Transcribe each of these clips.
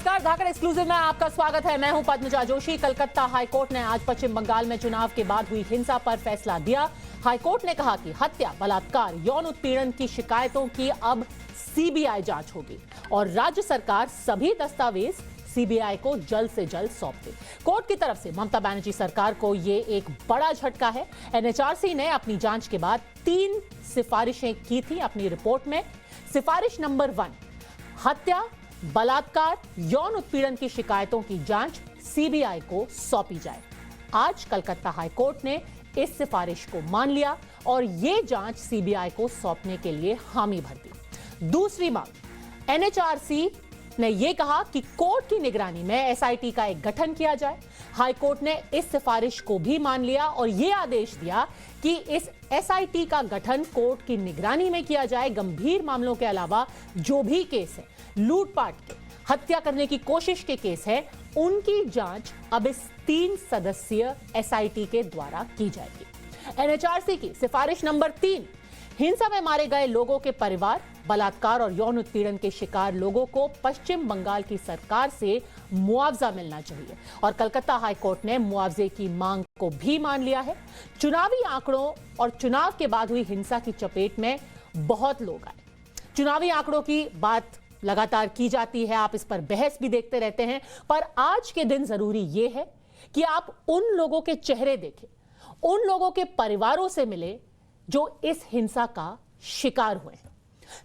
नमस्कार, धाकड़ एक्सक्लूसिव में आपका स्वागत है। मैं हूं पद्मजा जोशी। कलकत्ता हाईकोर्ट ने आज पश्चिम बंगाल में चुनाव के बाद हुई हिंसा पर फैसला दिया। हाईकोर्ट ने कहा कि हत्या, बलात्कार, यौन उत्पीड़न की शिकायतों की अब सीबीआई जांच होगी और राज्य सरकार सभी दस्तावेज सीबीआई को जल्द से जल्द सौंप दे। कोर्ट की तरफ से ममता बनर्जी सरकार को ये एक बड़ा झटका है। एनएचआरसी ने अपनी जांच के बाद 3 सिफारिशें की थी अपनी रिपोर्ट में। सिफारिश नंबर 1, हत्या, बलात्कार, यौन उत्पीड़न की शिकायतों की जांच सीबीआई को सौंपी जाए। आज कलकत्ता हाईकोर्ट ने इस सिफारिश को मान लिया और यह जांच सीबीआई को सौंपने के लिए हामी भर दी। दूसरी मांग, एनएचआरसी ने यह कहा कि कोर्ट की निगरानी में एसआईटी का एक गठन किया जाए। हाईकोर्ट ने इस सिफारिश को भी मान लिया और यह आदेश दिया कि इस एसआईटी का गठन कोर्ट की निगरानी में किया जाए। गंभीर मामलों के अलावा जो भी केस है, लूटपाट के, हत्या करने की कोशिश के केस है, उनकी जांच अब इस 3 सदस्यीय एसआईटी के द्वारा की जाएगी। एनएचआरसी की सिफारिश नंबर 3, हिंसा में मारे गए लोगों के परिवार, बलात्कार और यौन उत्पीड़न के शिकार लोगों को पश्चिम बंगाल की सरकार से मुआवजा मिलना चाहिए और कलकत्ता हाईकोर्ट ने मुआवजे की मांग को भी मान लिया है। चुनावी आंकड़ों और चुनाव के बाद हुई हिंसा की चपेट में बहुत लोग आए। चुनावी आंकड़ों की बात लगातार की जाती है, आप इस पर बहस भी देखते रहते हैं, पर आज के दिन जरूरी यह है कि आप उन लोगों के चेहरे देखें, उन लोगों के परिवारों से मिले जो इस हिंसा का शिकार हुए हैं।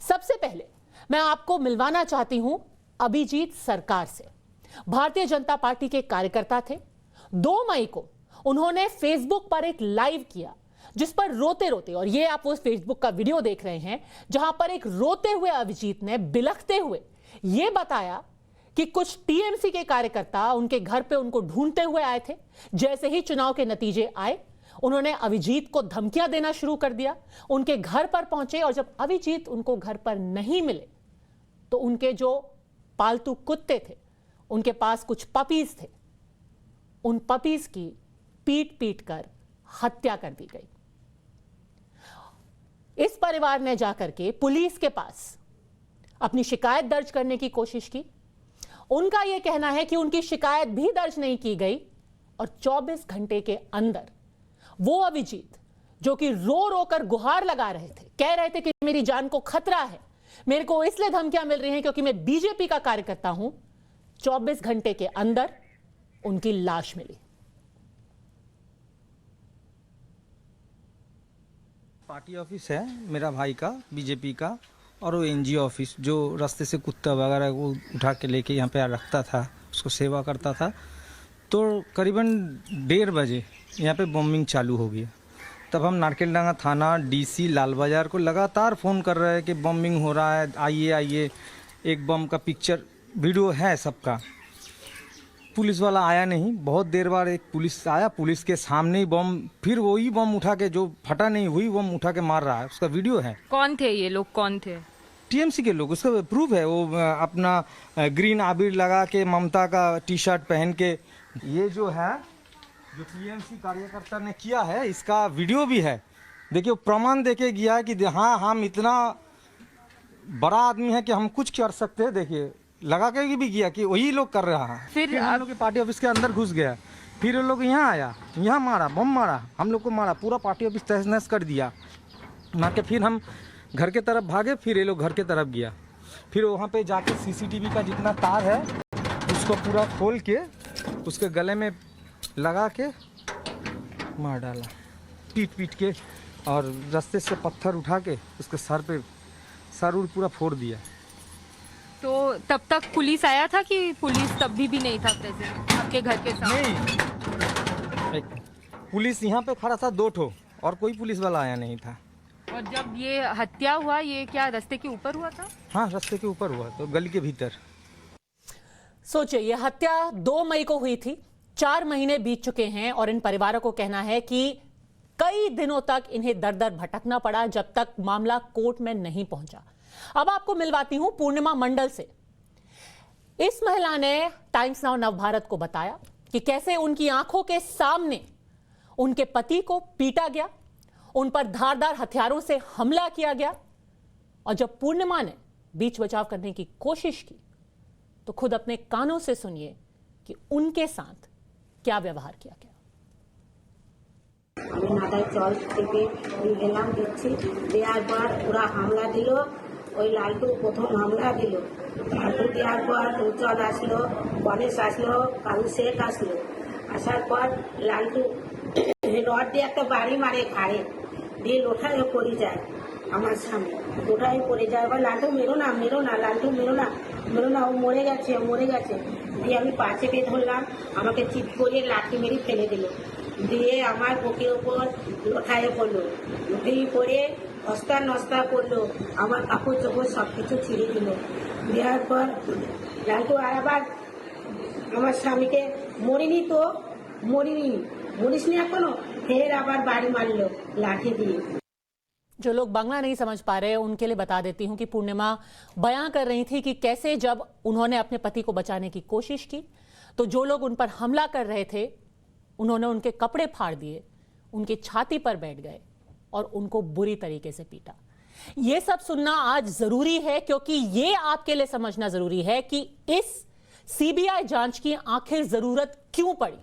सबसे पहले मैं आपको मिलवाना चाहती हूं अभिजीत सरकार से। भारतीय जनता पार्टी के कार्यकर्ता थे। 2 मई को उन्होंने फेसबुक पर एक लाइव किया जिस पर रोते रोते, और ये आप उस फेसबुक का वीडियो देख रहे हैं जहां पर एक रोते हुए अभिजीत ने बिलखते हुए यह बताया कि कुछ टीएमसी के कार्यकर्ता उनके घर पे उनको ढूंढते हुए आए थे। जैसे ही चुनाव के नतीजे आए, उन्होंने अभिजीत को धमकियां देना शुरू कर दिया। उनके घर पर पहुंचे और जब अभिजीत उनको घर पर नहीं मिले तो उनके जो पालतू कुत्ते थे, उनके पास कुछ पपीज थे, उन पपीज की पीट पीट कर हत्या कर दी गई। इस परिवार ने जाकर के पुलिस के पास अपनी शिकायत दर्ज करने की कोशिश की। उनका यह कहना है कि उनकी शिकायत भी दर्ज नहीं की गई और 24 घंटे के अंदर वो अभिजीत जो कि रो रो कर गुहार लगा रहे थे, कह रहे थे कि मेरी जान को खतरा है, मेरे को इसलिए धमकियां मिल रही हैं क्योंकि मैं बीजेपी का कार्यकर्ता हूं, 24 घंटे के अंदर उनकी लाश मिली। पार्टी ऑफिस है मेरा भाई का, बीजेपी का, और वो एनजीओ ऑफिस जो रास्ते से कुत्ता वगैरह वो उठा के लेके यहाँ पे रखता था, उसको सेवा करता था। तो करीबन 1:30 बजे यहाँ पे बॉम्बिंग चालू हो गया। तब हम नारकेलडांगा थाना, डीसी, लाल बाजार को लगातार फ़ोन कर रहे हैं कि बॉम्बिंग हो रहा है, आइए आइए। एक बम का पिक्चर वीडियो है सबका। पुलिस वाला आया नहीं। बहुत देर बाद एक पुलिस आया, पुलिस के सामने ही बम, फिर वही बम उठा के, जो फटा नहीं हुई बम उठा के मार रहा है। उसका वीडियो है। कौन थे ये लोग, कौन थे? टीएमसी के लोग, उसका प्रूफ है। वो अपना ग्रीन आबिर लगा के, ममता का टी शर्ट पहन के, ये जो है जो टीएमसी कार्यकर्ता ने किया है, इसका वीडियो भी है। देखिए, प्रमाण देके गया है कि हाँ हम इतना बड़ा आदमी है कि हम कुछ कर सकते हैं। देखिए, लगा के भी गया कि वही लोग कर रहा है। फिर हम लोग के पार्टी ऑफिस के अंदर घुस गया। फिर वो लोग यहाँ आया, यहाँ मारा, बम मारा, हम लोग को मारा, पूरा पार्टी ऑफिस तहस नहस कर दिया। मार के फिर हम घर के तरफ भागे। फिर ये लोग घर के तरफ गया। फिर वहाँ पे जाके सीसीटीवी का जितना तार है उसको पूरा खोल के उसके गले में लगा के मार डाला, पीट पीट के, और रास्ते से पत्थर उठा के उसके सर पे सर उड़ पूरा फोड़ दिया। तो तब तक पुलिस आया था कि पुलिस तब भी नहीं था प्रेजेंट आपके घर के सामने? नहीं, पुलिस यहाँ पे खड़ा था 2 ठो, और कोई पुलिस वाला आया नहीं था। और जब ये हत्या हुआ, ये क्या रास्ते के ऊपर हुआ था? हाँ, रास्ते के ऊपर हुआ, तो गली के भीतर। सोचिए, यह हत्या 2 मई को हुई थी। 4 महीने बीत चुके हैं और इन परिवारों को कहना है कि कई दिनों तक इन्हें दर दर भटकना पड़ा जब तक मामला कोर्ट में नहीं पहुंचा। अब आपको मिलवाती हूं पूर्णिमा मंडल से। इस महिला ने टाइम्स नाउ नवभारत को बताया कि कैसे उनकी आंखों के सामने उनके पति को पीटा गया, उन पर धारदार हथियारों से हमला किया गया, और जब पूर्णिमा ने बीच बचाव करने की कोशिश की तो खुद अपने कानों से सुनिए कि उनके साथ क्या व्यवहार किया गया। আমি নাদাই জল থেকে গেলাম দেখছি দেওয়ার পর ওরা হামলা দিল। ওই লালটু প্রথম হামলা দিল, লালটু দেওয়ার পর উজ্জ্বল আসলো, গণেশ আসলো, কালু শেখ আসলো। আসার পর লালটু রড দিয়ে একটা বাড়ি মারে ঘাড়ে, দিয়ে লোঠায় পড়ে যায় আমার সামনে, লোঠায় পড়ে যায়। আবার লালটু মেরো না, মেরো না, লালটু মেরো না, মেরো না, ও মরে গেছে, মরে গেছে। দিয়ে আমি পা চেপে ধরলাম, আমাকে চিৎ করে লাঠি মেরে ফেলে দিল। দিয়ে আমার বুকের উপর লোঠায় পড়লো, লুটিয়ে পড়ে অস্তা নস্তা করলো, আমার কাপড় চোপড় সব কিছু ছিঁড়ে দিল। দেওয়ার পর লালটু আর আবার আমার স্বামীকে মরিনি তো, মরিনি, মরিস নি এখনো, ফের আবার বাড়ি মারলো লাঠি দিয়ে। जो लोग बांग्ला नहीं समझ पा रहे उनके लिए बता देती हूं कि पूर्णिमा बयां कर रही थी कि कैसे जब उन्होंने अपने पति को बचाने की कोशिश की तो जो लोग उन पर हमला कर रहे थे उन्होंने उनके कपड़े फाड़ दिए, उनकी छाती पर बैठ गए और उनको बुरी तरीके से पीटा। यह सब सुनना आज जरूरी है क्योंकि यह आपके लिए समझना जरूरी है कि इस सीबीआई जांच की आखिर जरूरत क्यों पड़ी।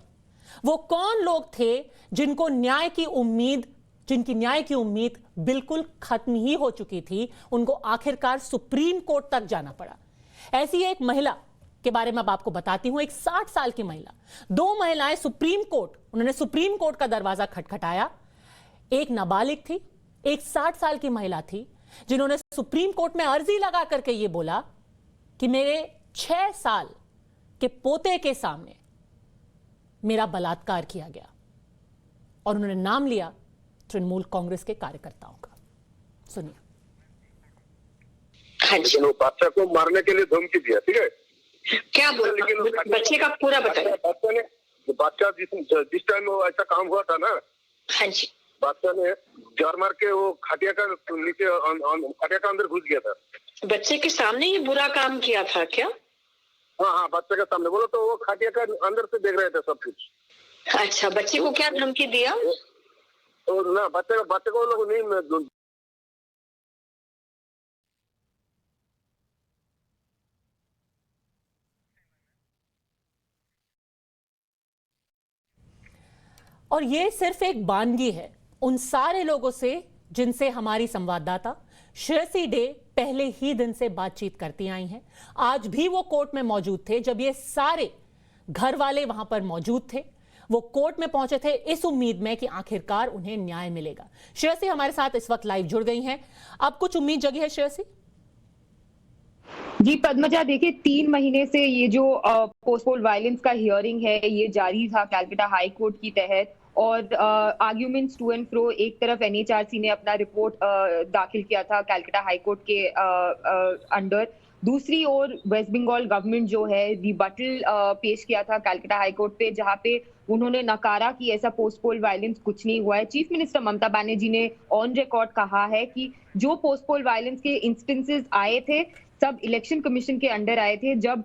वो कौन लोग थे जिनको जिनकी न्याय की उम्मीद बिल्कुल खत्म ही हो चुकी थी, उनको आखिरकार सुप्रीम कोर्ट तक जाना पड़ा। ऐसी एक महिला के बारे में अब आपको बताती हूं, एक 60 साल की महिला, 2 महिलाएं उन्होंने सुप्रीम कोर्ट का दरवाजा खटखटाया। एक नाबालिग थी, एक 60 साल की महिला थी जिन्होंने सुप्रीम कोर्ट में अर्जी लगा करके यह बोला कि मेरे 6 साल के पोते के सामने मेरा बलात्कार किया गया। और उन्होंने नाम लिया तृणमूल कांग्रेस के कार्यकर्ताओं का। सुनिए। लेकिन वो बच्चा को मारने के लिए धमकी दिया, ठीक है? क्या बोला? लेकिन बच्चे का पूरा बताइए। बच्चा जिस टाइम वो ऐसा काम हुआ था ना, हाँ जी, बच्चा ने जर मार के वो खटिया का नीचे खटिया का अंदर घुस गया था। बच्चे के सामने ये बुरा काम किया था क्या? हाँ हाँ, बच्चे के सामने बोलो तो वो खटिया का अंदर से देख रहे थे सब कुछ। अच्छा, बच्चे को क्या धमकी दिया? और ना बच्चे को लोग नहीं और ये सिर्फ एक बानगी है उन सारे लोगों से जिनसे हमारी संवाददाता श्रेयसी डे पहले ही दिन से बातचीत करती आई हैं। आज भी वो कोर्ट में मौजूद थे जब ये सारे घर वाले वहां पर मौजूद थे। वो कोर्ट में पहुंचे थे इस उम्मीद में कि आखिरकार उन्हें न्याय मिलेगा। श्रेयसी हमारे साथ इस वक्त लाइव जुड़ गई हैं। अब कुछ उम्मीद जगी है श्रेयसी? जी पद्मजा, देखिए 3 महीने से ये जो पोस्टपोल वायलेंस का हियरिंग है ये जारी था कैलकाटा हाई कोर्ट की तहत, और आर्ग्यूमेंट्स टू एंड फ्रो। एक तरफ एनएचआरसी ने अपना रिपोर्ट दाखिल किया था कैलकाटा हाई कोर्ट के अंडर, दूसरी ओर वेस्ट बंगाल गवर्नमेंट जो है रिबटल पेश किया था कैलकाटा हाई कोर्ट पे, जहां पे उन्होंने नकारा कि ऐसा पोस्टपोल वायलेंस कुछ नहीं हुआ है। चीफ मिनिस्टर ममता बनर्जी ने ऑन रिकॉर्ड कहा है कि जो पोस्टपोल वायलेंस के इंस्टेंसेस आए थे सब इलेक्शन कमीशन के अंडर आए थे, जब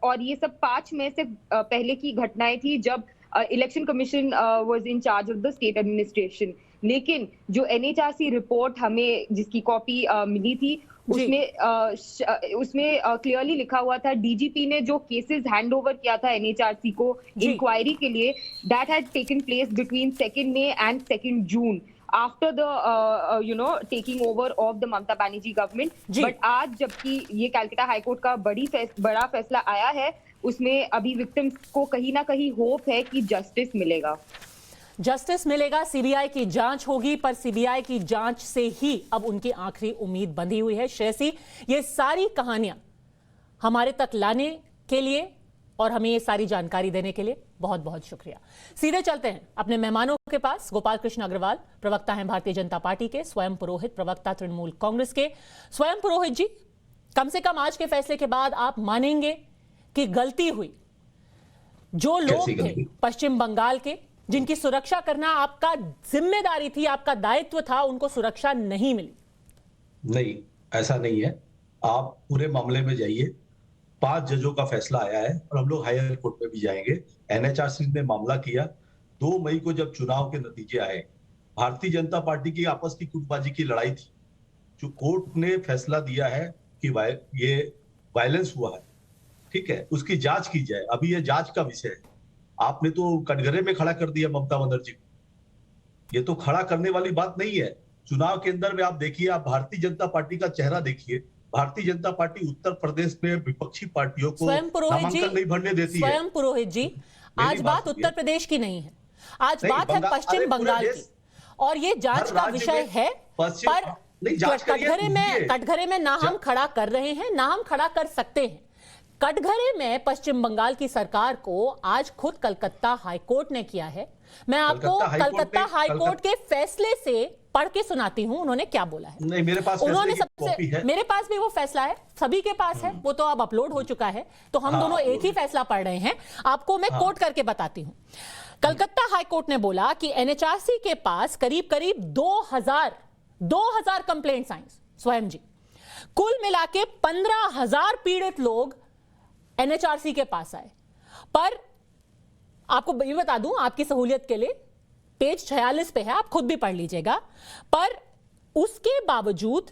और ये सब 5 मई से पहले की घटनाएं थी जब election commission was in charge of the state administration. लेकिन जो एनएचआरसी रिपोर्ट हमें जिसकी कॉपी मिली थी उसमें क्लियरली लिखा हुआ था, डीजीपी ने जो केसेस हैंड ओवर किया था एनएचआरसी को इंक्वायरी के लिए, that had taken place between 2 May and 2 June after the taking over of the Mamata Banerjee government. But आज जबकि ये कैलकाटा हाईकोर्ट का बड़ा फैसला आया है, उसमें अभी विक्टिम्स को कहीं ना कहीं होप है कि जस्टिस मिलेगा। जस्टिस मिलेगा, सीबीआई की जांच होगी, पर सीबीआई की जांच से ही अब उनकी आखिरी उम्मीद बंधी हुई है। श्रेयसी, ये सारी कहानियां हमारे तक लाने के लिए और हमें ये सारी जानकारी देने के लिए बहुत बहुत शुक्रिया। सीधे चलते हैं अपने मेहमानों के पास। गोपाल कृष्ण अग्रवाल प्रवक्ता हैं भारतीय जनता पार्टी के, स्वयं पुरोहित प्रवक्ता तृणमूल कांग्रेस के। स्वयं पुरोहित जी, कम से कम आज के फैसले के बाद आप मानेंगे कि गलती हुई? जो लोग थे पश्चिम बंगाल के जिनकी सुरक्षा करना आपका जिम्मेदारी थी, आपका दायित्व था, उनको सुरक्षा नहीं मिली? नहीं, ऐसा नहीं है। आप पूरे मामले में जाइए, 5 जजों का फैसला आया है और हम लोग हायर कोर्ट में भी जाएंगे। एनएचआरसी ने मामला किया, 2 मई को जब चुनाव के नतीजे आए, भारतीय जनता पार्टी की आपस की गुटबाजी की लड़ाई थी। जो कोर्ट ने फैसला दिया है कि ये वायलेंस हुआ है, ठीक है, उसकी जांच की जाए। अभी ये जांच का विषय है। आपने तो कटघरे में खड़ा कर दिया ममता बनर्जी को। ये तो खड़ा करने वाली बात नहीं है। चुनाव के अंदर में आप देखिए, आप भारतीय जनता पार्टी का चेहरा देखिए। भारतीय जनता पार्टी उत्तर प्रदेश में विपक्षी पार्टियों को स्वयं पुरोहित जी, नामांकन नहीं भरने देती है। स्वयं पुरोहित जी, आज बात उत्तर प्रदेश की नहीं है, आज बात है पश्चिम बंगाल की, और ये जांच का विषय है। पर कटघरे में ना हम खड़ा कर रहे हैं, ना हम खड़ा कर सकते हैं। कटघरे में पश्चिम बंगाल की सरकार को आज खुद कलकत्ता हाईकोर्ट ने किया है। मैं आपको कलकत्ता हाईकोर्ट के फैसले से पढ़ के सुनाती हूं, उन्होंने क्या बोला है। नहीं, मेरे पास उन्होंने कॉपी है। मेरे पास भी वो फैसला है, सभी के पास है, वो तो अब अपलोड हो चुका है, तो हम दोनों एक ही फैसला पढ़ रहे हैं। आपको मैं कोट करके बताती हूं। कलकत्ता हाईकोर्ट ने बोला कि एनएचआरसी के पास करीब करीब 2000 कंप्लेंट्स आई, स्वयं जी, कुल मिला के 15,000 पीड़ित लोग एनएचआरसी के पास आए। पर आपको ये बता दूं आपकी सहूलियत के लिए, पेज 46 पे है, आप खुद भी पढ़ लीजिएगा। पर उसके बावजूद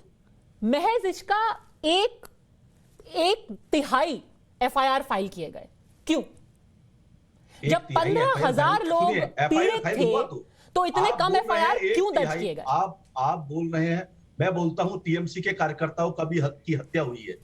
महज इसका एक तिहाई एफआईआर फाइल किए गए। क्यों? जब 15,000 लोग पीड़ित थे तो इतने कम एफआईआर क्यों दर्ज किए गए? आप बोल रहे हैं, मैं बोलता हूं टीएमसी के कार्यकर्ताओं का भी की हत्या हुई है।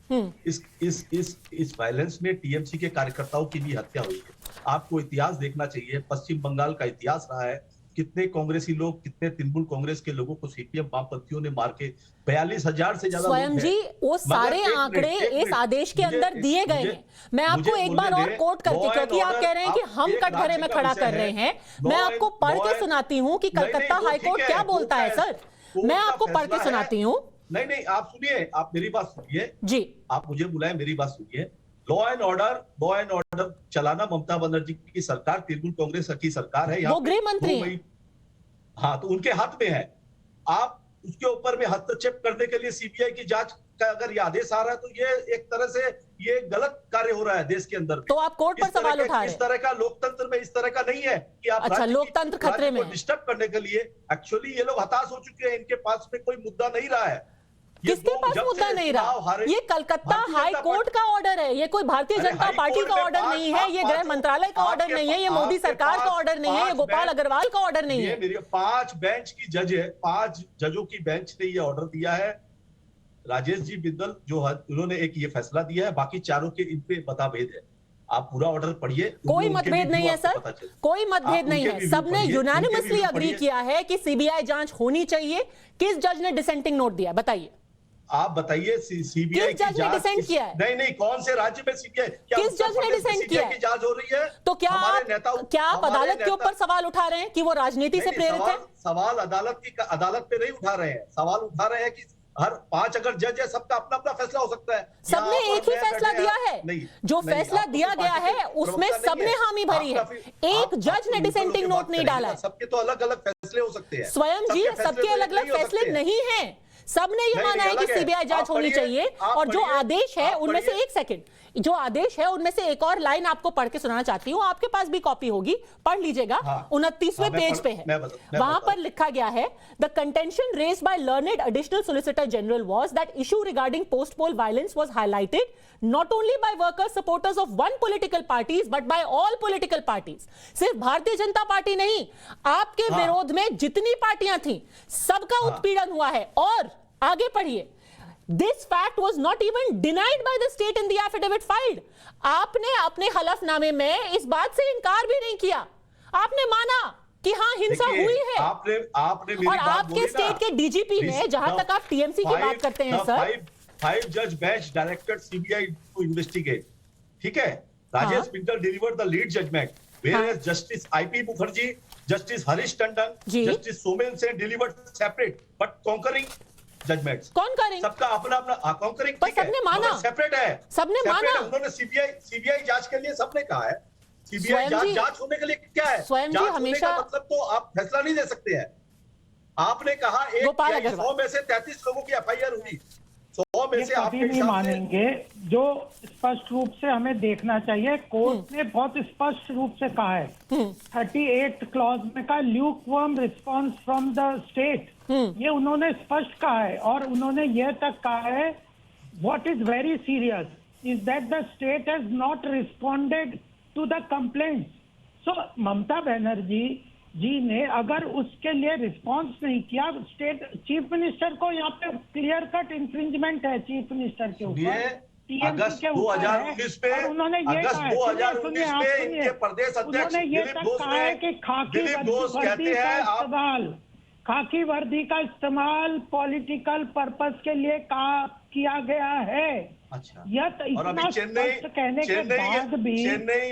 इस वायलेंस में टीएमसी के कार्यकर्ताओं की भी हत्या हुई है। आपको इतिहास देखना चाहिए, पश्चिम बंगाल का इतिहास रहा है। कितने कांग्रेसी लोग, कितने तृणमूल कांग्रेस के लोगों को सीपीएम वामपंथियों ने मार के 42,000 से ज्यादा स्वयं जी वो सारे आंकड़े इस आदेश के अंदर दिए गए हैं। मैं आपको एक बार और कोट करके, क्योंकि आप कह रहे हैं कि हम कटघरे में खड़ा कर रहे हैं, मैं आपको पढ़ के सुनाती हूं कि कलकत्ता हाईकोर्ट क्या बोलता है। सर, मैं आपको पढ़ के सुनाती हूँ। नहीं, आप सुनिए, आप मेरी बात सुनिए जी, आप मुझे बुलाए, मेरी बात सुनिए। लॉ एंड ऑर्डर चलाना ममता बनर्जी की सरकार, तृणमूल कांग्रेस की सरकार है। वो गृह मंत्री हैं। हाँ, तो उनके हाथ में है। आप उसके ऊपर में हस्तक्षेप करने के लिए सीबीआई की जांच का अगर ये आदेश आ रहा है, तो ये एक तरह से ये गलत कार्य हो रहा है देश के अंदर। तो आप कोर्ट पर सवाल उठा रहे हैं। इस तरह का लोकतंत्र में इस तरह का नहीं है कि आप अच्छा, लोकतंत्र खतरे में डिस्टर्ब करने के लिए। एक्चुअली ये लोग हताश हो चुके हैं, इनके पास में कोई मुद्दा नहीं रहा है। किसके पास मुद्दा नहीं रहा? ये कलकत्ता हाई कोर्ट का ऑर्डर है, ये कोई भारतीय जनता पार्टी का ऑर्डर नहीं है, ये गृह मंत्रालय का ऑर्डर नहीं है, ये मोदी सरकार का ऑर्डर नहीं है, ये गोपाल अग्रवाल का ऑर्डर नहीं है। मेरे 5 बेंच की जज है, 5 जजों की बेंच ने ये ऑर्डर दिया है। राजेश जी बिंदल जो उन्होंने एक ये फैसला दिया है, बाकी चारों के इन पे मतभेद है। आप पूरा ऑर्डर पढ़िए। कोई मतभेद नहीं है सर, कोई मतभेद नहीं है। सबने यूनानिमसली अग्री किया है कि सीबीआई जांच होनी चाहिए। किस जज ने डिसेंटिंग नोट दिया, बताइए। आप बताइए, सीबीआई की जांच डिसेंट किया है? नहीं, कौन से राज्य में सीबीआई, किस जज ने डिसेंट किया है? जांच हो रही है। तो क्या आप अदालत के ऊपर सवाल उठा रहे हैं कि वो राजनीति से प्रेरित है? सवाल अदालत पे नहीं उठा रहे हैं। सवाल उठा रहे हैं कि हर 5 अगर जज है, सबका अपना अपना फैसला हो सकता है। सबने एक ही फैसला दिया है। जो फैसला दिया गया है उसमें सबने हामी भरी है। एक जज ने डिसेंटिंग नोट नहीं डाला है। सबके तो अलग अलग फैसले हो सकते हैं। स्वयं जी, सबके अलग अलग फैसले नहीं है। सबने ये माना है कि सीबीआई जांच होनी चाहिए। और जो आदेश है उनमें से, एक सेकंड, जो आदेश है उनमें से एक और लाइन आपको पढ़ के सुनाना चाहती हूं। आपके पास भी कॉपी होगी, पढ़ लीजिएगा। 29वें पेज पे है, वहां पर लिखा गया है, the contention raised bye learned additional solicitor general was that issue regarding post pole violence was highlighted not only by workers supporters of one political parties but by all political parties। सिर्फ Bharatiya Janata party नहीं, आपके विरोध में जितनी पार्टियां थी सबका उत्पीड़न हुआ है। और आगे पढ़िए, this fact was not even denied by the state in the affidavit filed। आपने अपने हलफनामे में इस बात से इनकार भी नहीं किया, आपने माना कि हाँ हिंसा हुई है। आपने मेरी और बात आपके स्टेट के डीजीपी ने, जहां तक आप टीएमसी की बात करते हैं sir, 5 judge bench directed CBI to investigate। ठीक है, Rajesh Bindal delivered the lead judgment, whereas Justice IP Mukherjee, Justice Harish Tandon, Justice Somen Sen delivered separate but concurring judgments। concurring, सबका अपना अपना concurring, पर सबने माना, सेपरेट है, सबने माना। उन्होंने सीबीआई जांच के लिए सबने कहा है। सीबीआई जांच होने के लिए क्या है? स्वयं जी हमेशा, मतलब तो आप फैसला नहीं दे सकते हैं। आपने कहा 100 में से 33 लोगों की एफआईआर हुई, 100 में से कभी नहीं मानेंगे। जो स्पष्ट रूप से हमें देखना चाहिए, कोर्ट ने बहुत स्पष्ट रूप से कहा है 38 क्लॉज में का lukewarm response from the state, ये उन्होंने स्पष्ट कहा है। और उन्होंने यह तक कहा है, what is very serious, is that the state has not responded to the complaints. So Mamata Banerjee जी ने अगर उसके लिए रिस्पांस नहीं किया, स्टेट चीफ मिनिस्टर को यहाँ पे क्लियर कट इंफ्रिंजमेंट है चीफ मिनिस्टर के ऊपर, अगस्त 2019 में उन्होंने ये अगस्त कहा, 2019 में इनके प्रदेश अध्यक्ष उन्होंने ये दिलीप तक घोष कहा है ने कि दिलीप घोष कहते हैं आप खाकी वर्दी का इस्तेमाल पॉलिटिकल पर्पस के लिए किया गया है। अच्छा, यह तो और अभी इतना चेन्नई स्पष्ट कहने के बाद भी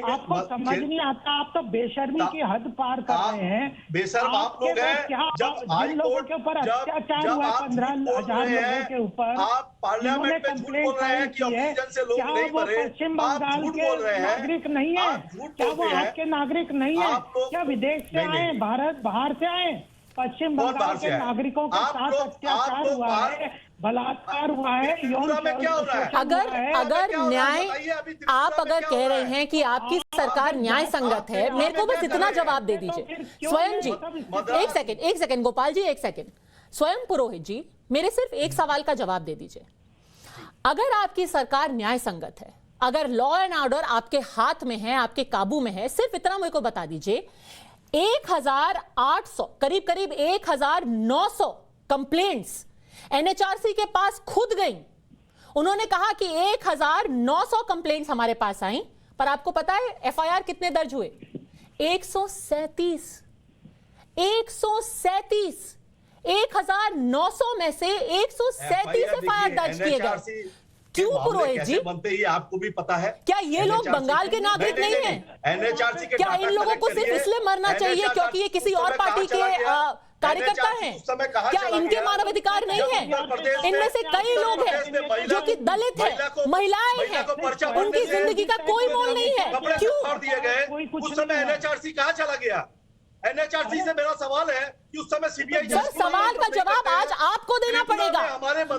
आपको समझ नहीं आता, आप तो बेशर्मी की हद पार कर रहे हैं। बेशर्म आप लोग हैं। जब जिन लोगों के ऊपर अत्याचार हुआ 15,000 लोगों के ऊपर, आप पार्लियामेंट में झूठ बोल रहे हैं कि ऑक्सीजन से लोग नहीं वो मरे, पश्चिम आप बंगाल झूठ के बोल रहे हैं, नागरिक नहीं है? आप झूठ क्या वो बोलते हैं। आपके नागरिक नहीं है? आप लोग- क्या विदेश से नहीं, आए, नहीं। भारत बाहर से आए? पश्चिम कौन बंगाल बाहर से के आए? नागरिकों के आप साथ लोग- अत्याचार आप लोग हुआ बाहर- है, बलात्कार हुआ है, यौन त्रिपुरा में क्या हो रहा है? शोषण अगर हुआ है। अगर क्या हो रहा है? न्याय बताइए, अभी त्रिपुरा आप में अगर क्या कह हो रहा रहे है? हैं कि आपकी सरकार न्याय संगत है, मेरे को बस इतना जवाब दे दीजिए स्वयं जी। एक सेकंड गोपाल जी, एक सेकंड। स्वयं पुरोहित जी, मेरे सिर्फ एक सवाल का जवाब दे दीजिए। अगर आपकी सरकार न्याय संगत है, अगर लॉ एंड ऑर्डर आपके हाथ में है, आपके काबू में है, सिर्फ इतना मेरे को बता दीजिए, 1800 करीब 1900 कंप्लेंट्स एनएचआरसी के पास खुद गई। उन्होंने कहा कि 1900 कंप्लेंट्स हमारे पास आई, पर आपको पता है एफआईआर कितने दर्ज हुए? 137। 1900 में से 137 एफआईआर दर्ज किए गए। क्यों पुरोहित जी? बनते ही आपको भी पता है। क्या ये लोग बंगाल के नागरिक नहीं हैं? एनएचआरसी के क्या इन लोगों को सिर्फ इसलिए मरना चाहिए क्योंकि ये किसी और पार्टी के कार्यकर्ता हैं? क्या इनके मानवाधिकार नहीं है? इनमें से कई लोग हैं जो कि दलित हैं, महिलाएं हैं, उनकी जिंदगी का कोई मोल नहीं है। क्यों दिए गए? उस समय एनएचआरसी कहाँ चला गया? एनएचआरसी से मेरा सवाल है कि उस समय सीबीआई सर, सवाल का जवाब आज आपको देना पड़ेगा।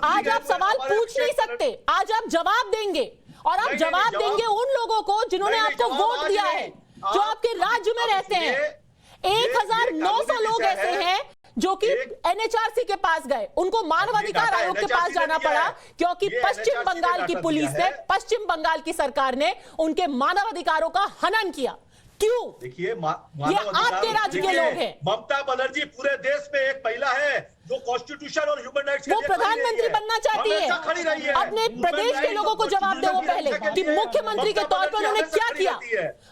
आज आप सवाल पूछ नहीं सकते, आज आप जवाब देंगे, और आप जवाब देंगे उन लोगों को जिन्होंने आपको वोट दिया है, जो आपके राज्य में रहते हैं। 1900 लोग ऐसे हैं जो कि एनएचआरसी के पास गए, उनको मानवाधिकार आयोग के पास जाना पड़ा क्योंकि पश्चिम बंगाल की पुलिस ने, पश्चिम बंगाल की सरकार ने उनके मानवाधिकारों का हनन किया। क्यों? देखिए, ये आपके राज्य के लोग हैं। ममता बनर्जी पूरे देश में एक महिला है जो कॉन्स्टिट्यूशन और ह्यूमन राइट्स वो प्रधानमंत्री बनना चाहती है। अपने प्रदेश के लोगों को जवाब दे वो पहले कि मुख्यमंत्री के तौर पर उन्होंने क्या किया।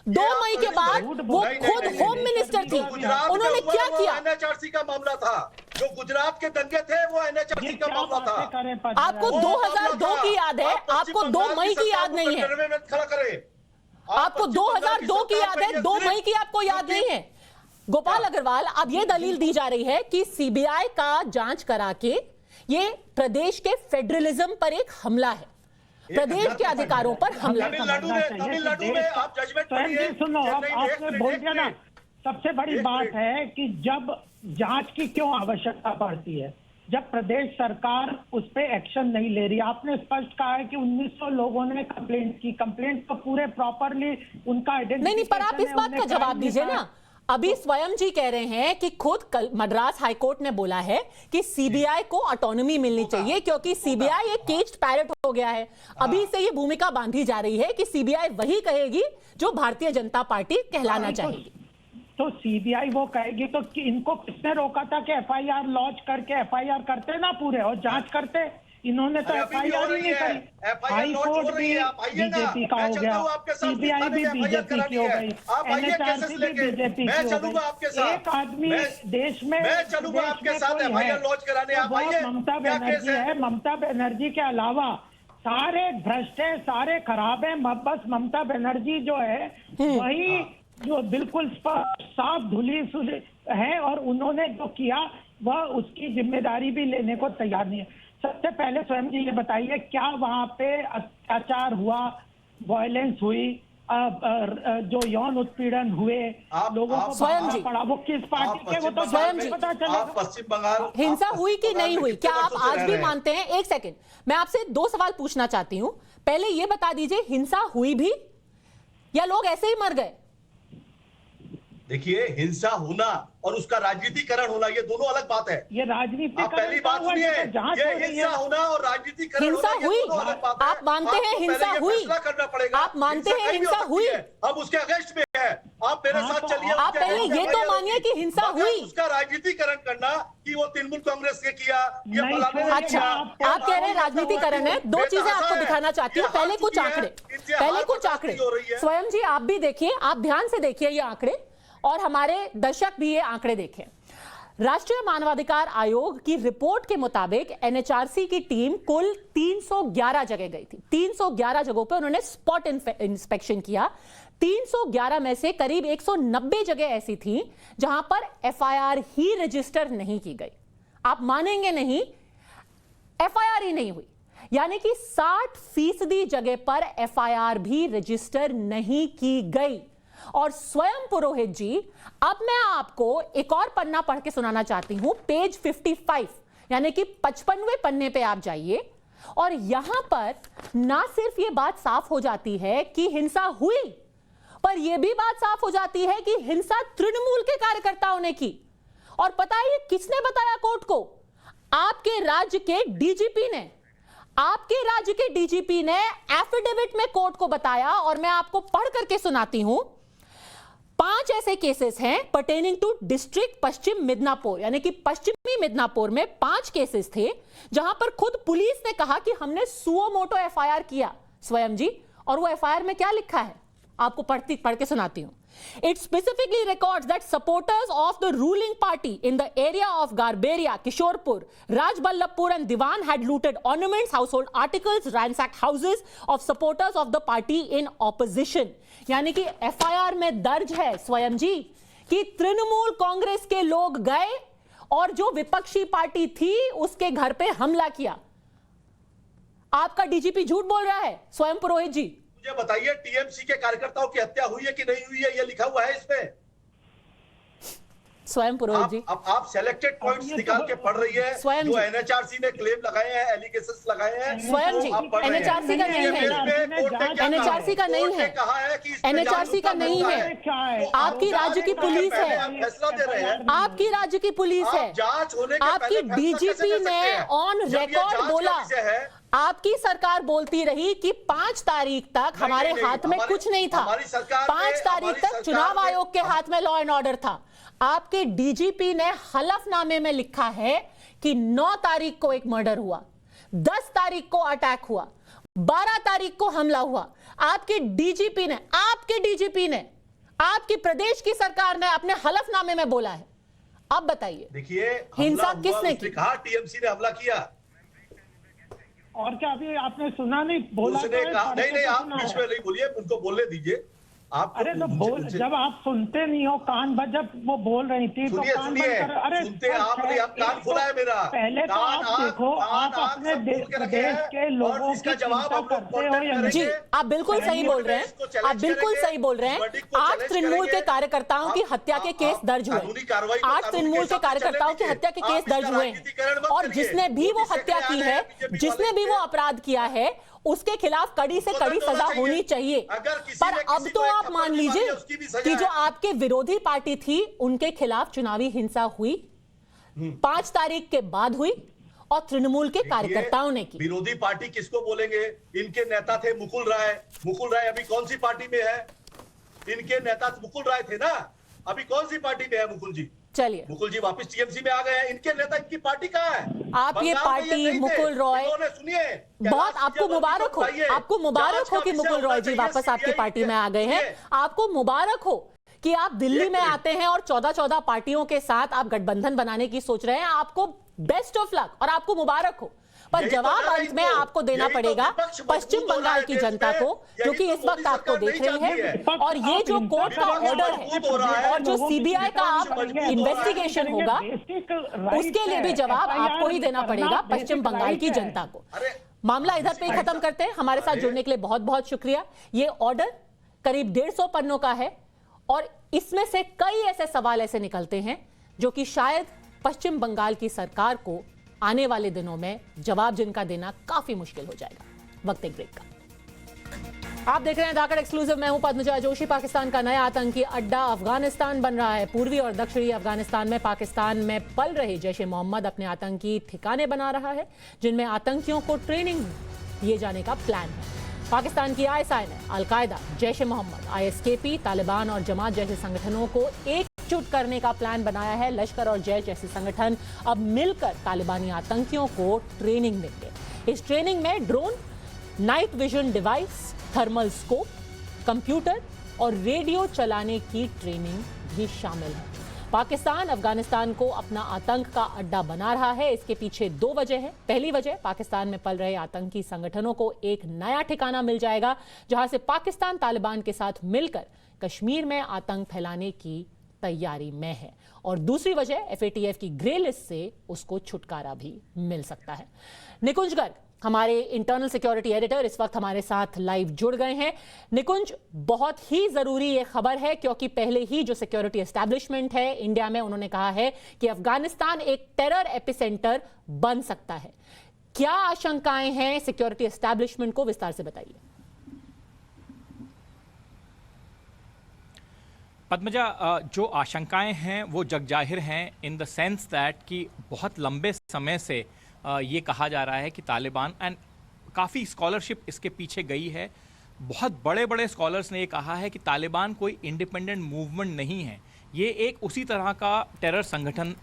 2 मई के बाद वो खुद होम मिनिस्टर थी, उन्होंने क्या किया? एनएचआरसी का मामला था। जो गुजरात के दंगे थे वो एनएचआरसी का मामला था। आपको 2002 की याद है, आपको 2 मई की याद नहीं है। खड़ा करें, आपको 2002 की याद है, 2 मई की आपको याद नहीं है। गोपाल अग्रवाल, अब ये दलील दी जा रही है कि सीबीआई का जांच करा के ये प्रदेश के फेडरलिज्म पर एक हमला है, प्रदेश के अधिकारों पर हमला। तमिलनाडु में आप जजमेंट पढ़िए। सुनो, आपने बोल दिया ना, सबसे बड़ी बात है कि जब जांच की क्यों आवश्यकता पड़ती है, जब प्रदेश सरकार उस पे एक्शन नहीं ले रही। आपने स्पष्ट कहा है कि 1900 लोगों ने कंप्लेंट की, कंप्लेंट तो पूरे प्रॉपरली उनका नहीं, पर आप इस बात का जवाब दीजिए ना। अभी स्वयं जी कह रहे हैं कि खुद कल मद्रास हाईकोर्ट ने बोला है कि सीबीआई को ऑटोनॉमी मिलनी चाहिए क्योंकि सीबीआई एक केज्ड पैरेट हो गया है। अभी से ये भूमिका बांधी जा रही है कि सीबीआई वही कहेगी जो भारतीय जनता पार्टी कहलाना चाहेगी। तो सीबीआई वो कहेगी तो कि इनको किसने रोका था कि एफआईआर लॉन्च करके एफआईआर करते ना पूरे और जांच करते? इन्होंने तो एफआईआर ही नहीं करी। हाई कोर्ट भी बीजेपी का हो गया, सीबीआई भी बीजेपी की हो गई, एनएचआरसी भी बीजेपी की हो गई। एक आदमी देश में ममता बनर्जी है। ममता बनर्जी के अलावा सारे भ्रष्ट है, सारे खराब है। बस ममता बनर्जी जो है वही जो बिल्कुल साफ धुली है, और उन्होंने जो किया वह उसकी जिम्मेदारी भी लेने को तैयार नहीं है। सबसे पहले स्वयं जी ये बताइए, क्या वहां पे अत्याचार हुआ, वायलेंस हुई, जो यौन उत्पीड़न हुए, लोगों को स्वयं जी पड़ा, वो किस पार्टी के, वो तो स्वयं जी पता चलेगा। पश्चिम बंगाल हिंसा हुई कि नहीं हुई, क्या आप आज भी मानते हैं? एक सेकंड, मैं आपसे 2 सवाल पूछना चाहती हूं। पहले ये बता दीजिए, हिंसा हुई भी या लोग ऐसे ही मर गए? देखिए, हिंसा होना और उसका राजनीतिकरण होना, ये दोनों अलग बात है। ये राजनीतिक आप पहली बात सुनिए, ये हिंसा होना और राजनीतिकरण हिंसा होना, ये हुई? दोनों अलग बात है। आप मानते हैं आपको हिंसा पहले ये हुई? फैसला करना पड़ेगा। आप मानते हैं कहीं भी हो हिंसा सकती हुई? है। अब उसके अगेंस्ट में है, आप मेरे साथ चलिए। आप पहले ये तो मानिए कि हिंसा मगर हुई। उसका राजनीतिकरण करना कि वो तृणमूल कांग्रेस ने किया, ये नहीं, फलाने ने अच्छा, किया, आप कह रहे हैं राजनीतिकरण है। दो चीजें आपको दिखाना चाहती हूँ। पहले कुछ आंकड़े, स्वयं जी आप भी देखिए, आप ध्यान से देखिए ये आंकड़े, और हमारे दर्शक भी ये आंकड़े देखें। राष्ट्रीय मानवाधिकार आयोग की रिपोर्ट के मुताबिक एनएचआरसी की टीम कुल 311 जगह गई थी। 311 जगहों पे उन्होंने स्पॉट इंस्पेक्शन किया। 311 में से करीब 190 जगह ऐसी थी जहां पर एफआईआर ही रजिस्टर नहीं की गई। आप मानेंगे नहीं, एफआईआर ही नहीं हुई, यानी कि 60% जगह पर एफआईआर भी रजिस्टर नहीं की गई। और स्वयं पुरोहित जी, अब मैं आपको एक और पन्ना पढ़ के सुनाना चाहती हूं, पेज 55, यानी कि 55वें पन्ने पे आप जाइए, और यहां पर ना सिर्फ ये बात साफ हो जाती है कि हिंसा हुई, पर यह भी बात साफ हो जाती है कि हिंसा तृणमूल के कार्यकर्ताओं ने की। और पता है ये किसने बताया कोर्ट को? आपके राज्य के डीजीपी ने। आपके राज्य के डीजीपी ने एफिडेविट में कोर्ट को बताया, और मैं आपको पढ़ करके सुनाती हूं। 5 ऐसे केसेस हैं पर्टेनिंग टू डिस्ट्रिक्ट पश्चिम मिदनापुर, यानी कि पश्चिमी मिदनापुर में 5 केसेस थे जहां पर खुद पुलिस ने कहा कि हमने सुओ मोटो एफआईआर किया, स्वयं जी। और वो एफआईआर में क्या लिखा है आपको पढ़ के सुनाती हूं। It specifically records that supporters of the ruling party in the area of Garberia, Kishorpur, Rajballabhpur and Diwan had looted ornaments, household articles, ransacked houses of supporters of the party in opposition. यानी कि FIR में दर्ज है स्वयं जी कि तृणमूल कांग्रेस के लोग गए और जो विपक्षी पार्टी थी उसके घर पे हमला किया। आपका डीजीपी झूठ बोल रहा है स्वयं पुरोहित जी। मुझे बताइए, टीएमसी के कार्यकर्ताओं की हत्या हुई है कि नहीं हुई है? ये लिखा हुआ है इसमें। स्वयं पुरोहित जी, आप सेलेक्टेड पॉइंट्स निकाल के पढ़ रही है। स्वयं जो जी, एनएचआरसी ने क्लेम लगाए हैं, एलिगेशंस लगाए हैं, स्वयं जी, एनएचआरसी का नहीं है, एनएचआरसी का नहीं है, एनएचआरसी का नहीं है। आपकी राज्य की पुलिस है, फैसला दे रहे हैं, आपकी राज्य की पुलिस है। जांच होने के आपकी पहले डीजीपी ने ऑन रिकॉर्ड बोला, आपकी सरकार बोलती रही कि 5 तारीख तक हमारे हाथ में कुछ नहीं था। 5 तारीख तक चुनाव आयोग के हाथ में लॉ एंड ऑर्डर था। आपके डीजीपी ने हलफनामे में लिखा है कि 9 तारीख को एक मर्डर हुआ, 10 तारीख को अटैक हुआ, 12 तारीख को हमला हुआ। आपके डीजीपी ने, आपकी प्रदेश की सरकार ने अपने हलफनामे में बोला है। अब बताइए, देखिए, हिंसा किसने की? कहा टीएमसी ने हमला किया। और क्या अभी आपने सुना नहीं? बोला उसने कहा नहीं, आप बीच में नहीं बोलिए, उनको बोलने दीजिए। आप अरे तो बोल, जब आप सुनते नहीं हो कान बज, जब वो बोल रही थी तो कान बंद कर। अरे सुनते आपने, आप कान खुला है मेरा। पहले तो आप देखो, आप अपने देश के लोगों की चिंता करते हो या नहीं? जी, आप बिल्कुल सही बोल रहे हैं, आप बिल्कुल सही बोल रहे हैं। 8 तृणमूल के कार्यकर्ताओं की हत्या के केस दर्ज हुए, 8 तृणमूल के कार्यकर्ताओं की हत्या के केस दर्ज हुए हैं, और जिसने भी वो हत्या की है, जिसने भी वो अपराध किया है, उसके खिलाफ कड़ी से कड़ी सजा होनी चाहिए। पर अब तो आप मान लीजिए कि जो आपके विरोधी पार्टी थी उनके खिलाफ चुनावी हिंसा हुई, 5 तारीख के बाद हुई, और तृणमूल के कार्यकर्ताओं ने की। विरोधी पार्टी किसको बोलेंगे? इनके नेता थे मुकुल राय। मुकुल राय अभी कौन सी पार्टी में है? इनके नेता मुकुल राय थे ना, अभी कौन सी पार्टी में है मुकुल जी? चलिए, मुकुल जी वापस टीएमसी में आ गए हैं। इनके नेता, इनकी पार्टी कहाँ है? आप ये पार्टी मुकुल रॉय, सुनिए, बहुत आपको मुबारक हो, आपको मुबारक हो कि मुकुल रॉय जी वापस आपकी पार्टी में आ गए हैं। आपको मुबारक हो कि आप दिल्ली में आते हैं और 14 पार्टियों के साथ आप गठबंधन बनाने की सोच रहे हैं। आपको बेस्ट ऑफ लक और आपको मुबारक हो। पर जवाब अंत में आपको देना पड़ेगा पश्चिम बंगाल की जनता को, जो कि इस वक्त आपको देख रही है। और ये जो कोर्ट का ऑर्डर है और जो सीबीआई का आप इन्वेस्टिगेशन होगा, उसके लिए भी जवाब आपको ही देना पड़ेगा पश्चिम बंगाल की जनता को। मामला इधर पे ही खत्म करते हैं। हमारे साथ जुड़ने के लिए बहुत बहुत शुक्रिया। ये ऑर्डर करीब 150 पन्नों का है, और इसमें से कई ऐसे सवाल ऐसे निकलते हैं जो कि शायद पश्चिम बंगाल की सरकार को आने वाले दिनों में जवाब जिनका देना काफी मुश्किल हो जाएगा। वक्त एक ब्रेक का। आप देख रहे हैं धाकड़ एक्सक्लूसिव। मैं हूं पद्मजा जोशी। पाकिस्तान का नया आतंकी अड्डा अफगानिस्तान बन रहा है। पूर्वी और दक्षिणी अफगानिस्तान में पाकिस्तान में पल रहे जैश ए मोहम्मद अपने आतंकी ठिकाने बना रहा है, जिनमें आतंकियों को ट्रेनिंग दिए जाने का प्लान है। पाकिस्तान की ISI ने अलकायदा, जैश ए मोहम्मद, ISKP, तालिबान और जमात जैसे संगठनों को एकजुट करने का प्लान बनाया है। लश्कर और जैश जैसे संगठन अब मिलकर तालिबानी आतंकियों को ट्रेनिंग देंगे। इस ट्रेनिंग में drone, night vision device, thermal scope, computer और रेडियो चलाने की ट्रेनिंग भी शामिल है। पाकिस्तान अफगानिस्तान को अपना आतंक का अड्डा बना रहा है। इसके पीछे दो वजह है। पहली वजह, पाकिस्तान में पल रहे आतंकी संगठनों को एक नया ठिकाना मिल जाएगा, जहां से पाकिस्तान तालिबान के साथ मिलकर कश्मीर में आतंक फैलाने की तैयारी में है। और दूसरी वजह, FATF की ग्रे लिस्ट से उसको छुटकारा भी मिल सकता है। निकुंज गर्ग, हमारे इंटरनल सिक्योरिटी एडिटर, इस वक्त हमारे साथ लाइव जुड़ गए हैं। निकुंज, बहुत ही जरूरी ये खबर है क्योंकि पहले ही जो सिक्योरिटी एस्टैब्लिशमेंट है इंडिया में, उन्होंने कहा है कि अफगानिस्तान एक टेरर एपिसेंटर बन सकता है। क्या आशंकाएं हैं सिक्योरिटी एस्टैब्लिशमेंट को, विस्तार से बताइए। पद्मजा, जो आशंकाएं हैं वो जगजाहिर हैं, इन द सेंस दैट कि बहुत लंबे समय से ये कहा जा रहा है कि तालिबान, एंड काफ़ी स्कॉलरशिप इसके पीछे गई है। बहुत बड़े बड़े स्कॉलर्स ने ये कहा है कि तालिबान कोई इंडिपेंडेंट मूवमेंट नहीं है। ये एक उसी तरह का टेरर संगठन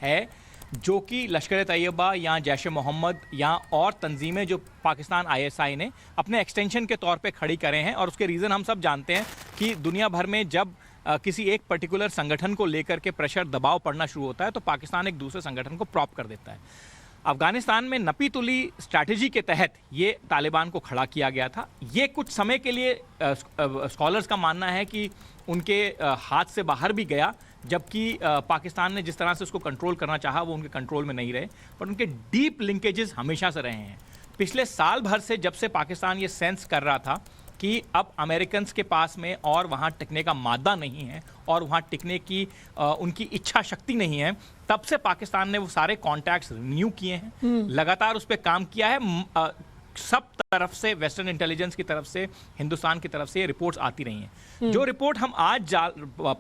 है जो कि लश्कर तैयबा या जैश ए मोहम्मद या और तंजीमें जो पाकिस्तान ISI ने अपने एक्सटेंशन के तौर पे खड़ी करे हैं। और उसके रीज़न हम सब जानते हैं कि दुनिया भर में जब किसी एक पर्टिकुलर संगठन को लेकर के प्रेशर, दबाव पड़ना शुरू होता है तो पाकिस्तान एक दूसरे संगठन को प्रॉप कर देता है। अफगानिस्तान में नपी तुली स्ट्रैटेजी के तहत ये तालिबान को खड़ा किया गया था। ये कुछ समय के लिए स्कॉलर्स का मानना है कि उनके हाथ से बाहर भी गया, जबकि पाकिस्तान ने जिस तरह से उसको कंट्रोल करना चाहा वो उनके कंट्रोल में नहीं रहे, पर उनके डीप लिंकेजेस हमेशा से रहे हैं। पिछले साल भर से जब से पाकिस्तान ये सेंस कर रहा था कि अब अमेरिकन के पास में और वहाँ टिकने का मादा नहीं है और वहाँ टिकने की उनकी इच्छा शक्ति नहीं है, तब से पाकिस्तान ने वो सारे कॉन्टैक्ट्स रिन्यू किए हैं, लगातार उस पर काम किया है। सब तरफ से, वेस्टर्न इंटेलिजेंस की तरफ से, हिंदुस्तान की तरफ से ये रिपोर्ट्स आती रही हैं। जो रिपोर्ट हम आज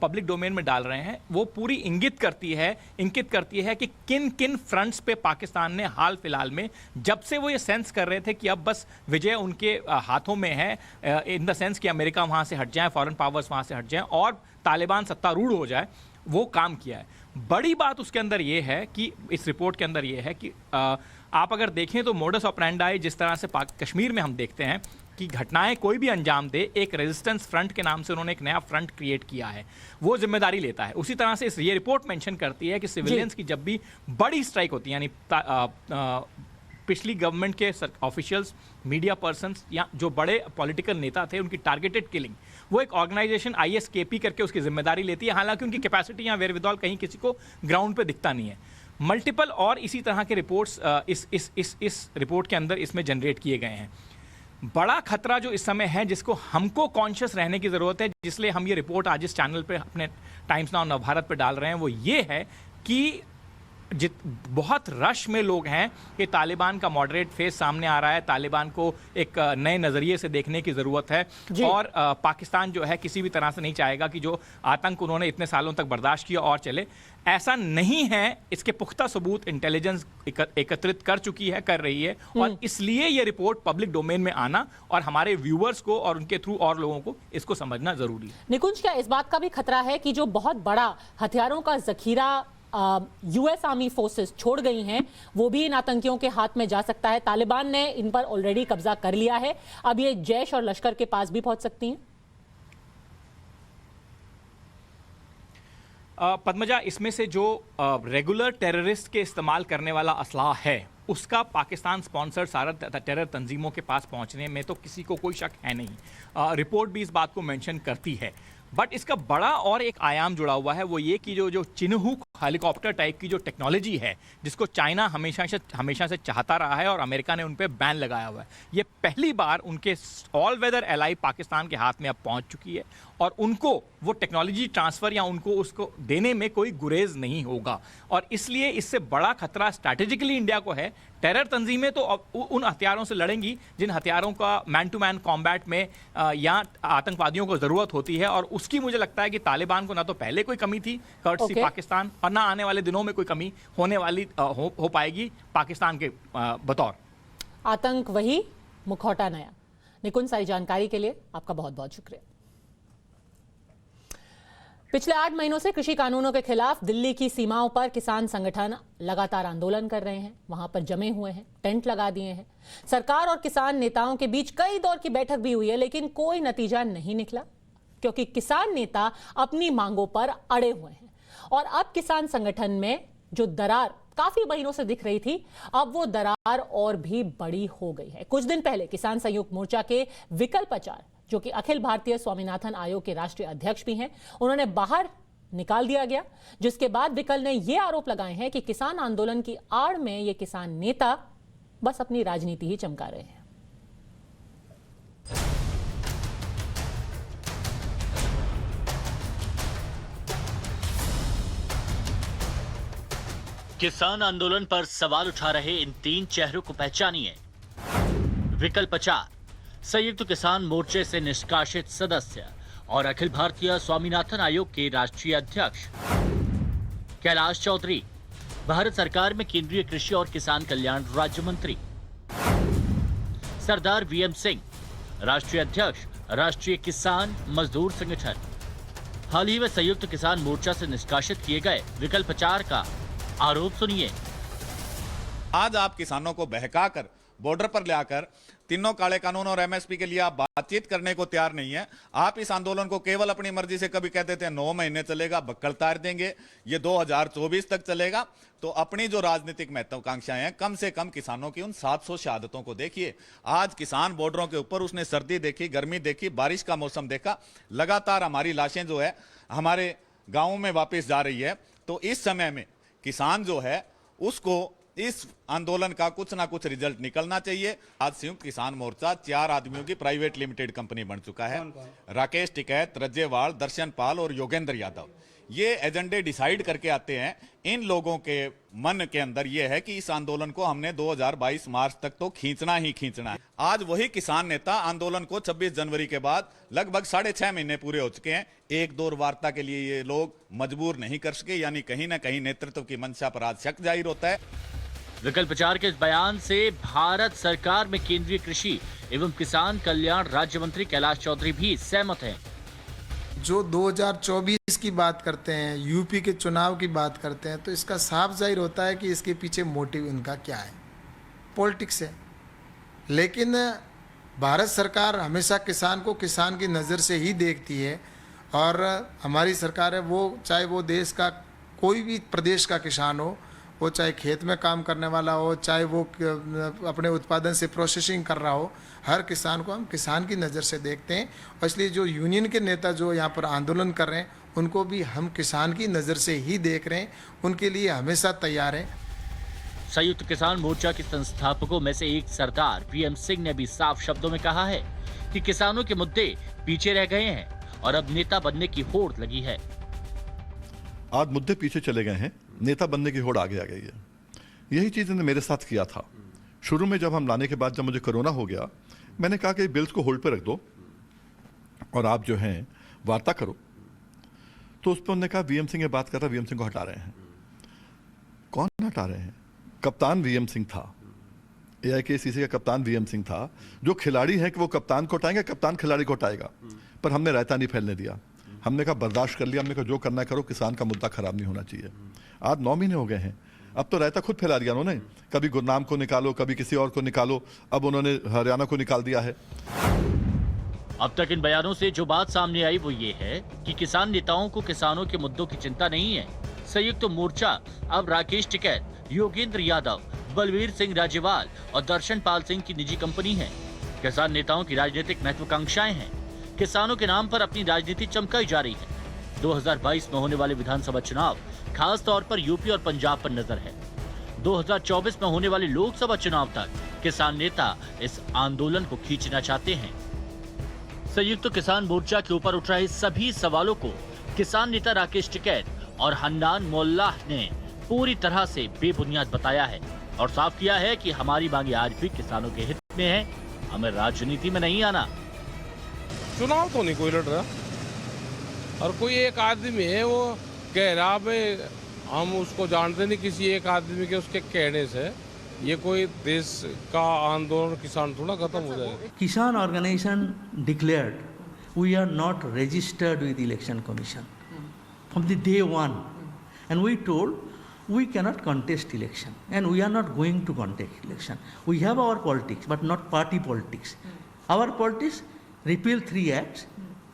पब्लिक डोमेन में डाल रहे हैं वो पूरी इंगित करती है कि किन किन फ्रंट्स पे पाकिस्तान ने हाल फिलहाल में, जब से वो ये सेंस कर रहे थे कि अब बस विजय उनके हाथों में है, इन द सेंस कि अमेरिका वहाँ से हट जाए, फॉरेन पावर्स वहाँ से हट जाएं और तालिबान सत्तारूढ़ हो जाए, वो काम किया है। बड़ी बात उसके अंदर ये है कि इस रिपोर्ट के अंदर ये है कि आप अगर देखें तो मोडस ऑपरेंडाई जिस तरह से कश्मीर में हम देखते हैं कि घटनाएं कोई भी अंजाम दे, एक रेजिस्टेंस फ्रंट के नाम से उन्होंने एक नया फ्रंट क्रिएट किया है, वो जिम्मेदारी लेता है। उसी तरह से ये रिपोर्ट मेंशन करती है कि सिविलियंस की जब भी बड़ी स्ट्राइक होती है, यानी पिछली गवर्नमेंट के ऑफिशियल्स, मीडिया पर्सन्स या जो बड़े पॉलिटिकल नेता थे, उनकी टारगेटेड किलिंग, वो एक ऑर्गेनाइजेशन ISKP करके उसकी जिम्मेदारी लेती है। हालांकि उनकी कैपेसिटी या वेरविदौल कहीं किसी को ग्राउंड पे दिखता नहीं है। मल्टीपल और इसी तरह के रिपोर्ट्स इस रिपोर्ट के अंदर इसमें जनरेट किए गए हैं। बड़ा खतरा जो इस समय है, जिसको हमको कॉन्शियस रहने की ज़रूरत है, जिसलिए हम ये रिपोर्ट आज इस चैनल पे अपने टाइम्स नाउ नवभारत पे डाल रहे हैं, वो ये है कि बहुत रश में लोग हैं कि तालिबान का मॉडरेट फेस सामने आ रहा है, तालिबान को एक नए नज़रिए से देखने की ज़रूरत है। और पाकिस्तान जो है किसी भी तरह से नहीं चाहेगा कि जो आतंक उन्होंने इतने सालों तक बर्दाश्त किया और चले। ऐसा नहीं है, इसके पुख्ता सबूत इंटेलिजेंस एकत्रित कर चुकी है, कर रही है, और इसलिए ये रिपोर्ट पब्लिक डोमेन में आना और हमारे व्यूअर्स को और उनके थ्रू और लोगों को इसको समझना ज़रूरी है। निकुंज, क्या इस बात का भी खतरा है कि जो बहुत बड़ा हथियारों का जखीरा US आर्मी फोर्सेस छोड़ गई हैं, वो भी इन आतंकियों के हाथ में जा सकता है? तालिबान ने इन पर ऑलरेडी कब्जा कर लिया है, अब ये जैश और लश्कर के पास भी पहुंच सकती हैं। पद्मजा, इसमें से जो रेगुलर टेररिस्ट के इस्तेमाल करने वाला असलाह है, उसका पाकिस्तान स्पॉन्सर सारा टेरर तंजीमों के पास पहुंचने में तो किसी को कोई शक है नहीं। रिपोर्ट भी इस बात को मेंशन करती है। बट इसका बड़ा और एक आयाम जुड़ा हुआ है, वो ये कि जो चिन्हूक हेलीकॉप्टर टाइप की जो टेक्नोलॉजी है, जिसको चाइना हमेशा से चाहता रहा है और अमेरिका ने उन पर बैन लगाया हुआ है, ये पहली बार उनके ऑल वेदर एलाई पाकिस्तान के हाथ में अब पहुंच चुकी है और उनको वो टेक्नोलॉजी ट्रांसफ़र या उनको उसको देने में कोई गुरेज नहीं होगा। और इसलिए इससे बड़ा खतरा स्ट्रैटेजिकली इंडिया को है टेरर तंजीमें तो उन हथियारों से लड़ेंगी जिन हथियारों का मैन टू मैन कॉम्बैट में या आतंकवादियों को ज़रूरत होती है, और उसकी मुझे लगता है कि तालिबान को ना तो पहले कोई कमी थी कर्टसी पाकिस्तान, और ना आने वाले दिनों में कोई कमी होने वाली हो पाएगी पाकिस्तान के बतौर। आतंक वही, मुखौटा नया। निकुंज, सारी जानकारी के लिए आपका बहुत बहुत शुक्रिया। पिछले 8 महीनों से कृषि कानूनों के खिलाफ दिल्ली की सीमाओं पर किसान संगठन लगातार आंदोलन कर रहे हैं, वहां पर जमे हुए हैं, टेंट लगा दिए हैं। सरकार और किसान नेताओं के बीच कई दौर की बैठक भी हुई है, लेकिन कोई नतीजा नहीं निकला, क्योंकि किसान नेता अपनी मांगों पर अड़े हुए हैं। और अब किसान संगठन में जो दरार काफी महीनों से दिख रही थी, अब वो दरार और भी बड़ी हो गई है। कुछ दिन पहले किसान संयुक्त मोर्चा के विकल्प आचार्य, जो कि अखिल भारतीय स्वामीनाथन आयोग के राष्ट्रीय अध्यक्ष भी हैं, उन्होंने बाहर निकाल दिया गया, जिसके बाद विकल ने ये आरोप लगाए हैं कि किसान आंदोलन की आड़ में ये किसान नेता बस अपनी राजनीति ही चमका रहे हैं। किसान आंदोलन पर सवाल उठा रहे इन 3 चेहरों को पहचानिए। विकल्प आचार्य, संयुक्त किसान मोर्चे से निष्कासित सदस्य और अखिल भारतीय स्वामीनाथन आयोग के राष्ट्रीय अध्यक्ष। कैलाश चौधरी, भारत सरकार में केंद्रीय कृषि और किसान कल्याण राज्य मंत्री। सरदार वीएम सिंह, राष्ट्रीय अध्यक्ष, राष्ट्रीय किसान मजदूर संगठन। हाल ही में संयुक्त किसान मोर्चा से निष्कासित किए गए विकल्प आचार्य का आरोप सुनिए। आज आप किसानों को बहकाकर बॉर्डर पर लाकर तीनों काले कानून और एमएसपी के लिए आप बातचीत करने को तैयार नहीं है। आप इस आंदोलन को केवल अपनी मर्जी से, कभी कहते थे 9 महीने चलेगा, बक्कल तार देंगे, ये 2024 तक चलेगा। तो अपनी जो राजनीतिक महत्वाकांक्षाएं हैं, कम से कम किसानों की उन 700 शहादतों को देखिए। आज किसान बॉर्डरों के ऊपर, उसने सर्दी देखी, गर्मी देखी, बारिश का मौसम देखा, लगातार हमारी लाशें जो है हमारे गाँवों में वापस जा रही है। तो इस समय में किसान जो है उसको इस आंदोलन का कुछ ना कुछ रिजल्ट निकलना चाहिए। आज संयुक्त किसान मोर्चा 4 आदमियों की प्राइवेट लिमिटेड कंपनी बन चुका है। राकेश टिकैत, रज्जेवाल, दर्शन पाल और योगेंद्र यादव ये एजेंडे डिसाइड करके आते हैं। इन लोगों के मन के अंदर ये है कि इस आंदोलन को हमने 2022 मार्च तक तो खींचना ही खींचना है। आज वही किसान नेता आंदोलन को 26 जनवरी के बाद लगभग 6.5 महीने पूरे हो चुके हैं, एक दौर वार्ता के लिए ये लोग मजबूर नहीं कर सके, यानी कहीं ना कहीं नेतृत्व की मंशा पर आज शक जाहिर होता है। विकल्प आचार्य के इस बयान से भारत सरकार में केंद्रीय कृषि एवं किसान कल्याण राज्य मंत्री कैलाश चौधरी भी सहमत हैं। जो 2024 की बात करते हैं, यूपी के चुनाव की बात करते हैं, तो इसका साफ जाहिर होता है कि इसके पीछे मोटिव इनका क्या है, पॉलिटिक्स है। लेकिन भारत सरकार हमेशा किसान को किसान की नज़र से ही देखती है, और हमारी सरकार है वो, चाहे वो देश का कोई भी प्रदेश का किसान हो, वो चाहे खेत में काम करने वाला हो, चाहे वो अपने उत्पादन से प्रोसेसिंग कर रहा हो, हर किसान को हम किसान की नज़र से देखते हैं। और इसलिए जो यूनियन के नेता जो यहाँ पर आंदोलन कर रहे हैं, उनको भी हम किसान की नज़र से ही देख रहे हैं, उनके लिए हमेशा तैयार हैं। संयुक्त किसान मोर्चा के संस्थापकों में से एक सरदार वीएम सिंह ने भी साफ शब्दों में कहा है कि किसानों के मुद्दे पीछे रह गए हैं और अब नेता बनने की होड़ लगी है। आज मुद्दे पीछे चले गए हैं, नेता बनने की होड़ आगे आ गई है। यही चीज़ इन्होंने मेरे साथ किया था। शुरू में जब हम लाने के बाद, जब मुझे कोरोना हो गया, मैंने कहा कि बिल्स को होल्ड पे रख दो और आप जो हैं वार्ता करो। तो उस पर उन्होंने कहा वीएम सिंह ये बात कर रहा, वीएम सिंह को हटा रहे हैं। कौन हटा रहे हैं? कप्तान वीएम सिंह था, एआईकेसीसी का कप्तान वीएम सिंह था। जो खिलाड़ी है कि वो कप्तान को हटाएंगे, कप्तान खिलाड़ी को हटाएगा। पर हमने रायता नहीं फैलने दिया। हमने कहा बर्दाश्त कर लिया, हमने कहा जो करना है करो, किसान का मुद्दा खराब नहीं होना चाहिए। आज 9 महीने हो गए हैं, अब तो रायता खुद फैला दिया उन्होंने। कभी गुरनाम को निकालो, कभी किसी और को निकालो, अब उन्होंने हरियाणा को निकाल दिया है। अब तक इन बयानों से जो बात सामने आई वो ये है कि किसान नेताओं को किसानों के मुद्दों की चिंता नहीं है। संयुक्त मोर्चा अब राकेश टिकैत, योगेंद्र यादव, बलवीर सिंह राजेवाल और दर्शन पाल सिंह की निजी कंपनी है। किसान नेताओं की राजनीतिक महत्वाकांक्षाएं हैं, किसानों के नाम पर अपनी राजनीति चमकाई जा रही है। 2022 में होने वाले विधानसभा चुनाव खास तौर पर यूपी और पंजाब पर नजर है। 2024 में होने वाले लोकसभा चुनाव तक किसान नेता इस आंदोलन को खींचना चाहते हैं। संयुक्त किसान मोर्चा के ऊपर उठ रहे सभी सवालों को किसान नेता राकेश टिकैत और हन्नान मोल्लाह ने पूरी तरह से बेबुनियाद बताया है। और साफ किया है कि हमारी मांगे आज भी किसानों के हित में है, हमें राजनीति में नहीं आना। चुनाव तो नहीं कोई लड़ रहा, और कोई एक आदमी है वो कह रहा भाई हम उसको जानते नहीं, किसी एक आदमी के उसके कहने से ये कोई देश का आंदोलन किसान थोड़ा खत्म हो जाएगा। Kisan organisation declared we are not registered with election commission from the day one, and we told we cannot contest election and we are not going to contest election. We have our politics but not party politics. Our politics, repeal 3 acts,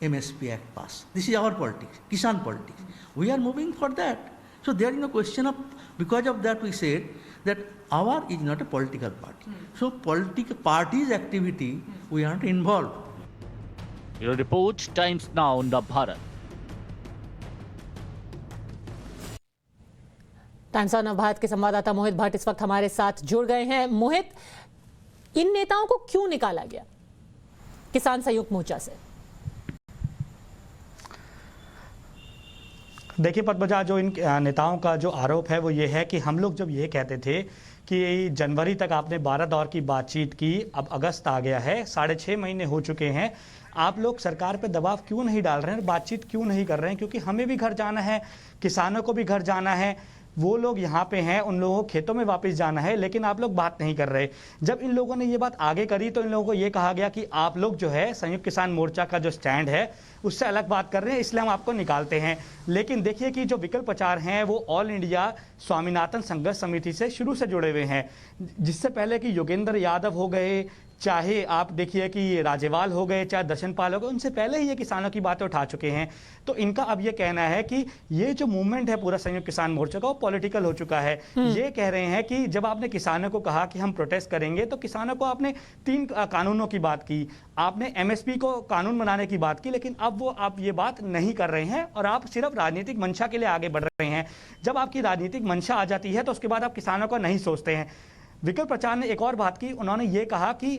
MSP act pass. This is our politics, Kisan politics. We are moving for that. So there is no question of, because of that we said that our is not a political party. So political parties activity we are not involved. Your report, Times Now, Navbharat. Times of Navbharat के संवाददाता मोहित भट्ट इस वक्त हमारे साथ जुड़ गए हैं। मोहित, इन नेताओं को क्यों निकाला गया किसान संयुक्त मोर्चा से? देखिए पद्मजा, जो इन नेताओं का जो आरोप है वो ये है कि हम लोग जब ये कहते थे कि जनवरी तक आपने 12 दौर की बातचीत की, अब अगस्त आ गया है, 6.5 महीने हो चुके हैं, आप लोग सरकार पे दबाव क्यों नहीं डाल रहे हैं, बातचीत क्यों नहीं कर रहे हैं? क्योंकि हमें भी घर जाना है, किसानों को भी घर जाना है, वो लोग यहाँ पे हैं, उन लोगों को खेतों में वापस जाना है, लेकिन आप लोग बात नहीं कर रहे। जब इन लोगों ने ये बात आगे करी तो इन लोगों को ये कहा गया कि आप लोग जो है संयुक्त किसान मोर्चा का जो स्टैंड है उससे अलग बात कर रहे हैं, इसलिए हम आपको निकालते हैं। लेकिन देखिए कि जो विकल्प प्रचार हैं वो ऑल इंडिया स्वामीनाथन संघर्ष समिति से शुरू से जुड़े हुए हैं, जिससे पहले कि योगेंद्र यादव हो गए, चाहे आप देखिए कि राजेवाल हो गए, चाहे दर्शनपाल हो गए, उनसे पहले ही ये किसानों की बातें उठा चुके हैं। तो इनका अब ये कहना है कि ये जो मूवमेंट है पूरा संयुक्त किसान मोर्चा का वो पॉलिटिकल हो चुका है। ये कह रहे हैं कि जब आपने किसानों को कहा कि हम प्रोटेस्ट करेंगे तो किसानों को आपने 3 कानूनों की बात की, आपने MSP को कानून बनाने की बात की, लेकिन अब वो आप ये बात नहीं कर रहे हैं और आप सिर्फ राजनीतिक मंशा के लिए आगे बढ़ रहे हैं। जब आपकी राजनीतिक मंशा आ जाती है तो उसके बाद आप किसानों को नहीं सोचते हैं। विकल्प प्रचार ने एक और बात की, उन्होंने ये कहा कि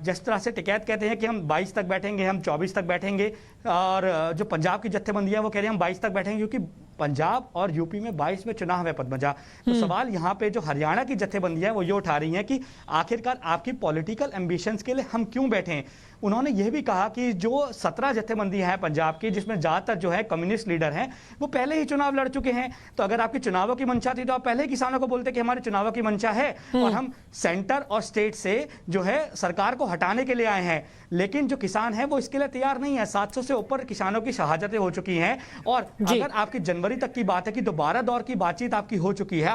जिस तरह से टिकैत कहते हैं कि हम 22 तक बैठेंगे, हम 24 तक बैठेंगे, और जो पंजाब की जत्थेबंदी है वो कह रहे हैं हम 22 तक बैठेंगे, क्योंकि पंजाब और यूपी में 22 में चुनाव है पद्मजा। तो सवाल यहाँ पे जो हरियाणा की जत्थेबंदी है वो ये उठा रही है कि आखिरकार आपकी पॉलिटिकल एम्बिशंस के लिए हम क्यों बैठें। उन्होंने ये भी कहा कि जो 17 जत्थेबंदी है पंजाब की, जिसमें ज़्यादातर जो है कम्युनिस्ट लीडर हैं, वो पहले ही चुनाव लड़ चुके हैं। तो अगर आपकी चुनावों की मंशा थी तो आप पहले ही किसानों को बोलते कि हमारे चुनावों की मंशा है और हम सेंटर और स्टेट से जो है सरकार को हटाने के लिए आए हैं। लेकिन जो किसान है वो इसके लिए तैयार नहीं है। 700 से ऊपर किसानों की शहादतें हो चुकी हैं, और अगर आपकी जनवरी तक की बात है कि दोबारा दौर की बातचीत आपकी हो चुकी है,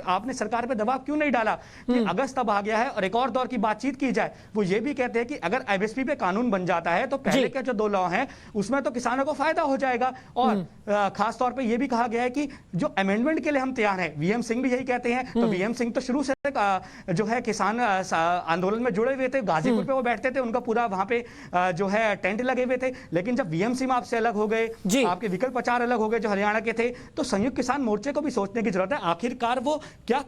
आपने सरकार पे दबाव क्यों नहीं डाला कि अगस्त अब आ गया है और एक और दौर की बातचीत की जाए। वो ये भी कहते हैं कि अगर MSP पे कानून बन जाता है तो पहले के जो 2 लॉ हैं उसमें तो किसानों को फायदा हो जाएगा। और खास तौर पे ये भी कहा गया है कि जो अमेंडमेंट के लिए हम तैयार हैं, VM सिंह भी यही कहते हैं। तो VM सिंह तो शुरू से जो है किसान आंदोलन में जुड़े हुए थे, गाजीपुर पे वो बैठते थे, उनका पूरा वहां पे जो है टेंट लगे हुए थे। लेकिन जब VM सिंह आपसे अलग हो गए, आपके विकल्प प्रचार अलग हो गए जो हरियाणा के थे, तो संयुक्त किसान मोर्चे को भी सोचने की जरूरत है, आखिरकार वो क्या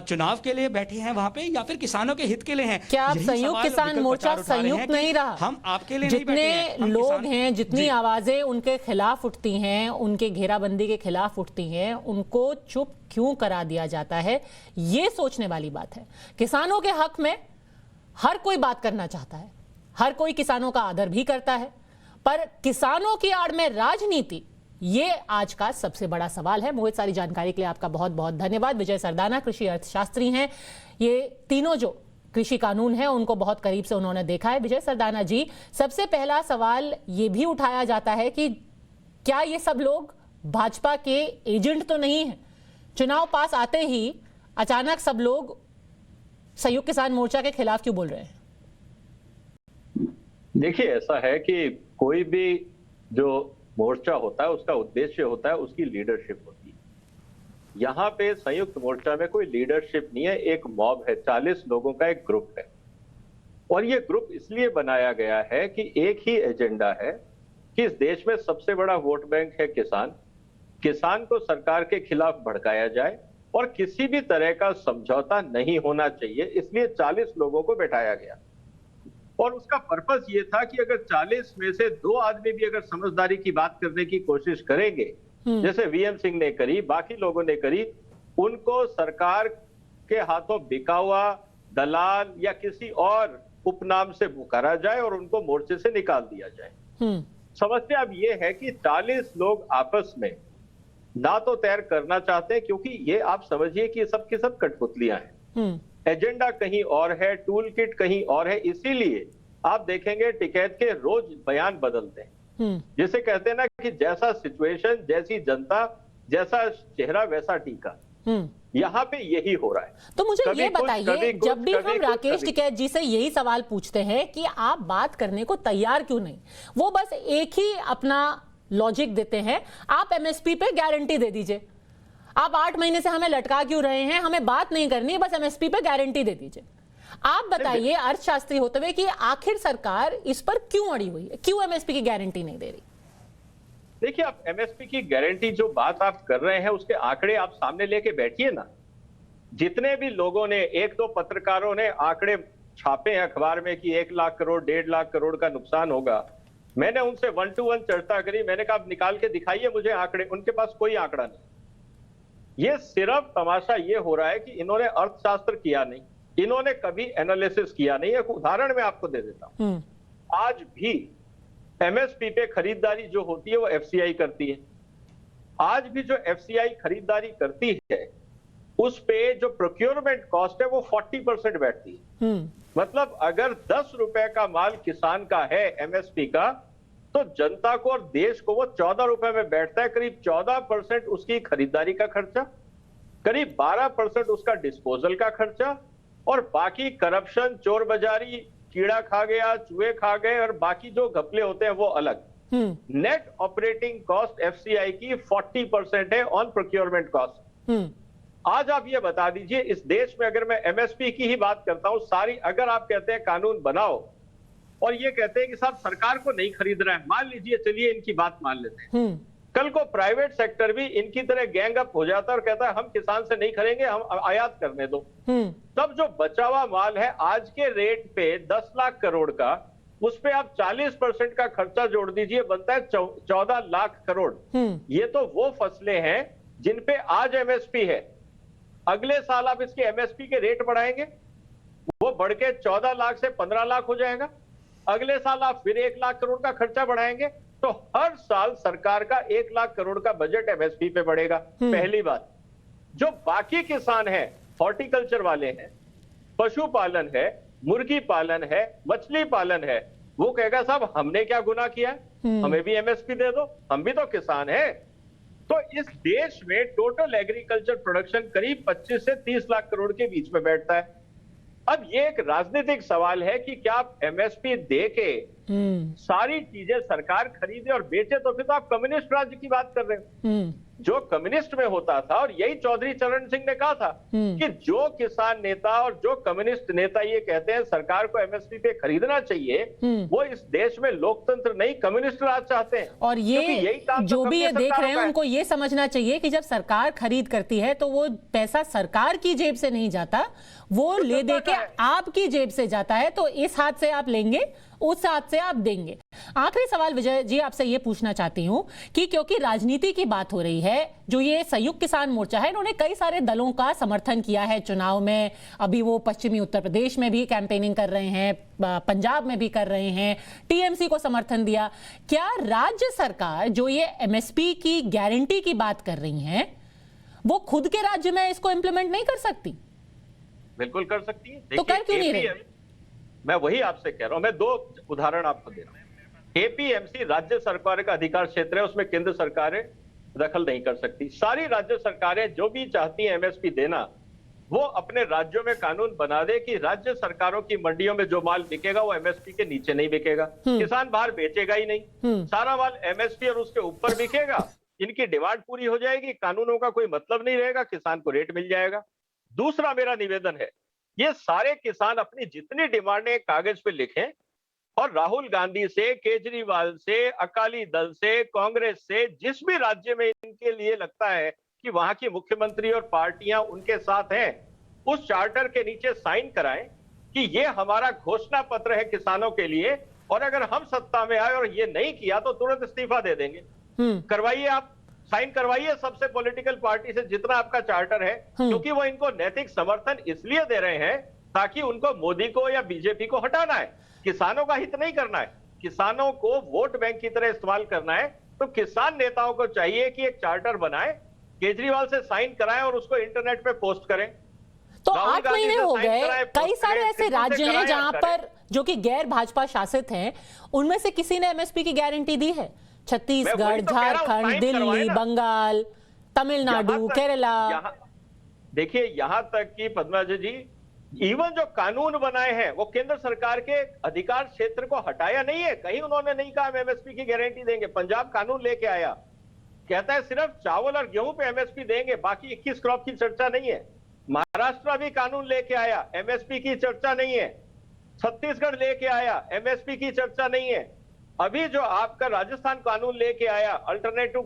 चुनाव के लिए बैठे हैं वहां पे या फिर किसानों के हित के लिए हैं। क्या आप संयुक्त किसान मोर्चा संयुक्त नहीं रहा? हम आपके लिए जितने लोग हैं, जितनी आवाजें उनके खिलाफ उठती हैं, उनके घेराबंदी के खिलाफ उठती हैं, उनको चुप क्यों करा दिया जाता है? ये सोचने वाली बात है। किसानों के हक में हर कोई बात करना चाहता है, हर कोई किसानों का आदर भी करता है, पर किसानों की आड़ में राजनीति, ये आज का सबसे बड़ा सवाल है। मोहित, सारी जानकारी के लिए आपका बहुत बहुत धन्यवाद। विजय सरदाना कृषि अर्थशास्त्री हैं, ये तीनों जो कृषि कानून है उनको बहुत करीब से उन्होंने देखा है। विजय सरदाना जी, सबसे पहला सवाल ये भी उठाया जाता है कि क्या ये सब लोग भाजपा के एजेंट तो नहीं है? चुनाव पास आते ही अचानक सब लोग संयुक्त किसान मोर्चा के खिलाफ क्यों बोल रहे हैं? देखिए, ऐसा है कि कोई भी जो मोर्चा होता है उसका उद्देश्य होता है, उसकी लीडरशिप होती है। यहाँ पे संयुक्त मोर्चा में कोई लीडरशिप नहीं है, एक मॉब है, 40 लोगों का एक ग्रुप है। और ये ग्रुप इसलिए बनाया गया है कि एक ही एजेंडा है कि इस देश में सबसे बड़ा वोट बैंक है किसान। किसान को सरकार के खिलाफ भड़काया जाए और किसी भी तरह का समझौता नहीं होना चाहिए, इसलिए 40 लोगों को बैठाया गया। और उसका पर्पस ये था कि अगर 40 में से 2 आदमी भी अगर समझदारी की बात करने की कोशिश करेंगे, जैसे VM सिंह ने करी, बाकी लोगों ने करी, उनको सरकार उसके हाथों बिका हुआ दलाल या किसी और उपनाम से पुकारा जाए और उनको मोर्चे से निकाल दिया जाए। समस्या अब ये है कि 40 लोग आपस में ना तो तैर करना चाहते हैं, क्योंकि ये आप समझिए कि सब की सब कठपुतलियां हैं, एजेंडा कहीं और है, टूल किट कहीं और है। इसीलिए आप देखेंगे टिकैत के रोज बयान बदलते हैं, जिसे कहते हैं ना कि जैसा सिचुएशन, जैसी जनता, जैसा चेहरा वैसा टीका। यहाँ पे यही हो रहा है। तो मुझे ये बताइए, जब भी हम राकेश टिकैत जी से यही सवाल पूछते हैं कि आप बात करने को तैयार क्यों नहीं, वो बस एक ही अपना लॉजिक देते हैं, आप एमएसपी पे गारंटी दे दीजिए, आप 8 महीने से हमें लटका क्यों रहे हैं, हमें बात नहीं करनी, बस एमएसपी पे गारंटी दे दीजिए। आप बताइए अर्थशास्त्री होते हुए कि आखिर सरकार इस पर क्यों अड़ी हुई है, क्यों एमएसपी की गारंटी नहीं दे रही? देखिए, आप एमएसपी की गारंटी जो बात आप कर रहे हैं उसके आंकड़े आप सामने लेके बैठिए ना। जितने भी लोगों ने, 1-2 पत्रकारों ने आंकड़े छापे हैं अखबार में कि 1 लाख करोड़ 1.5 लाख करोड़ का नुकसान होगा, मैंने उनसे 1 to 1 चर्चा करी। मैंने कहा, आप निकाल के दिखाइए मुझे आंकड़े। उनके पास कोई आंकड़ा नहीं। ये सिर्फ तमाशा ये हो रहा है कि इन्होंने अर्थशास्त्र किया नहीं, इन्होंने कभी एनालिसिस किया नहीं। एक उदाहरण मैं आपको दे देता हूं। आज भी एमएसपी पे खरीदारी जो होती है वो एफसीआई करती है। आज भी जो एफसीआई खरीदारी करती है उस पे जो प्रोक्योरमेंट कॉस्ट है वो 40% बैठती है। मतलब अगर 10 रुपए का माल किसान का है एमएसपी का, तो जनता को और देश को वो 14 रुपए में बैठता है। करीब 14% उसकी खरीदारी का खर्चा, करीब 12% उसका डिस्पोजल का खर्चा, और बाकी करप्शन, चोर बाजारी, कीड़ा खा गया, चूहे खा गए और बाकी जो घपले होते हैं वो अलग। नेट ऑपरेटिंग कॉस्ट एफसीआई की 40% है ऑन प्रोक्योरमेंट कॉस्ट। आज आप ये बता दीजिए, इस देश में अगर मैं एमएसपी की ही बात करता हूं सारी, अगर आप कहते हैं कानून बनाओ और ये कहते हैं कि साहब सरकार को नहीं खरीद रहा है, मान लीजिए, चलिए इनकी बात मान लेते हैं, कल को प्राइवेट सेक्टर भी इनकी तरह गैंग अप हो जाता है और कहता है हम किसान से नहीं खरीदेंगे, हम आयात करने दो। तब जो बचा हुआ माल है आज के रेट पे 10 लाख करोड़ का, उस पे आप 40% का खर्चा जोड़ दीजिए, बनता है 14 लाख करोड़। ये तो वो फसलें हैं जिन पे आज एमएसपी है। अगले साल आप इसके एमएसपी के रेट बढ़ाएंगे, वो बढ़ के 14 लाख से 15 लाख हो जाएगा। अगले साल आप फिर 1 लाख करोड़ का खर्चा बढ़ाएंगे, तो हर साल सरकार का 1 लाख करोड़ का बजट एमएसपी पे बढ़ेगा। पहली बात। जो बाकी किसान हैं, हॉर्टिकल्चर वाले हैं, पशुपालन है, मुर्गी पालन है, मछली पालन है, वो कहेगा साहब हमने क्या गुनाह किया, हमें भी एमएसपी दे दो, हम भी तो किसान हैं। तो इस देश में टोटल एग्रीकल्चर प्रोडक्शन करीब 25 से 30 लाख करोड़ के बीच में बैठता है। अब ये एक राजनीतिक सवाल है कि क्या आप एमएसपी दे के सारी चीजें सरकार खरीदे और बेचे, तो फिर तो आप कम्युनिस्ट राज्य की बात कर रहे हो। जो कम्युनिस्ट में होता था, और यही चौधरी चरण सिंह ने कहा था कि जो किसान नेता और जो कम्युनिस्ट नेता ये कहते हैं सरकार को एमएसपी पे खरीदना चाहिए, वो इस देश में लोकतंत्र नहीं कम्युनिस्ट राज चाहते हैं। और ये जो भी ये देख रहे हैं उनको ये समझना चाहिए कि जब सरकार खरीद करती है तो वो पैसा सरकार की जेब से नहीं जाता, वो ले दे के आपकी जेब से जाता है। तो इस हाथ से आप लेंगे, उस हाथ से आप देंगे। आखिरी सवाल विजय जी आपसे ये पूछना चाहती हूं कि क्योंकि राजनीति की बात हो रही है, जो ये संयुक्त किसान मोर्चा है, इन्होंने कई सारे दलों का समर्थन किया है चुनाव में। अभी वो पश्चिमी उत्तर प्रदेश में भी कैंपेनिंग कर रहे हैं, पंजाब में भी कर रहे हैं, टीएमसी को समर्थन दिया। क्या राज्य सरकार जो ये एमएसपी की गारंटी की बात कर रही है, वो खुद के राज्य में इसको इंप्लीमेंट नहीं कर सकती? बिल्कुल कर सकती है। तो कर क्यों नहीं रही? मैं वही आपसे कह रहा हूं। मैं 2 उदाहरण आपको दे रहा हूं। एपीएमसी राज्य सरकार का अधिकार क्षेत्र है, उसमें केंद्र सरकारें दखल नहीं कर सकती। सारी राज्य सरकारें जो भी चाहती हैं एमएसपी देना, वो अपने राज्यों में कानून बना दे कि राज्य सरकारों की मंडियों में जो माल बिकेगा वो एमएसपी के नीचे नहीं बिकेगा। किसान बाहर बेचेगा ही नहीं, सारा माल एमएसपी और उसके ऊपर बिकेगा। इनकी डिमांड पूरी हो जाएगी, कानूनों का कोई मतलब नहीं रहेगा, किसान को रेट मिल जाएगा। दूसरा मेरा निवेदन है, ये सारे किसान अपनी जितनी डिमांडें कागज पे लिखें और राहुल गांधी से, केजरीवाल से, अकाली दल से, कांग्रेस से, जिस भी राज्य में इनके लिए लगता है कि वहां की मुख्यमंत्री और पार्टियां उनके साथ हैं, उस चार्टर के नीचे साइन कराएं कि ये हमारा घोषणा पत्र है किसानों के लिए, और अगर हम सत्ता में आए और ये नहीं किया तो तुरंत इस्तीफा दे देंगे। करवाइए आप। साइन करवाइए सबसे पॉलिटिकल पार्टी से जितना आपका चार्टर है, क्योंकि वो इनको नैतिक समर्थन इसलिए दे रहे हैं ताकि उनको मोदी को या बीजेपी को हटाना है, किसानों का हित नहीं करना है, किसानों को वोट बैंक की तरह इस्तेमाल करना है। तो किसान नेताओं को चाहिए कि एक चार्टर बनाए, केजरीवाल से साइन कराएं और उसको इंटरनेट पे पोस्ट करें। तो 8 महीने हो गए, कई सारे ऐसे राज्य हैं जहां पर जो कि गैर भाजपा शासित हैं, उनमें से किसी ने एमएसपी की गारंटी दी है? छत्तीसगढ़, झारखंड, दिल्ली, बंगाल, तमिलनाडु, केरला। देखिए यहां तक कि पद्माजी जी, इवन जो कानून बनाए हैं वो केंद्र सरकार के अधिकार क्षेत्र को हटाया नहीं है, कहीं उन्होंने नहीं कहा हम एमएसपी की गारंटी देंगे। पंजाब कानून लेके आया, कहता है सिर्फ चावल और गेहूं पे एमएसपी देंगे, बाकी 21 क्रॉप की चर्चा नहीं है। महाराष्ट्र भी कानून लेके आया, एमएसपी की चर्चा नहीं है। छत्तीसगढ़ लेके आया, एमएसपी की चर्चा नहीं है। अभी जो आपका राजस्थान कानून लेके आया अल्टरनेटिव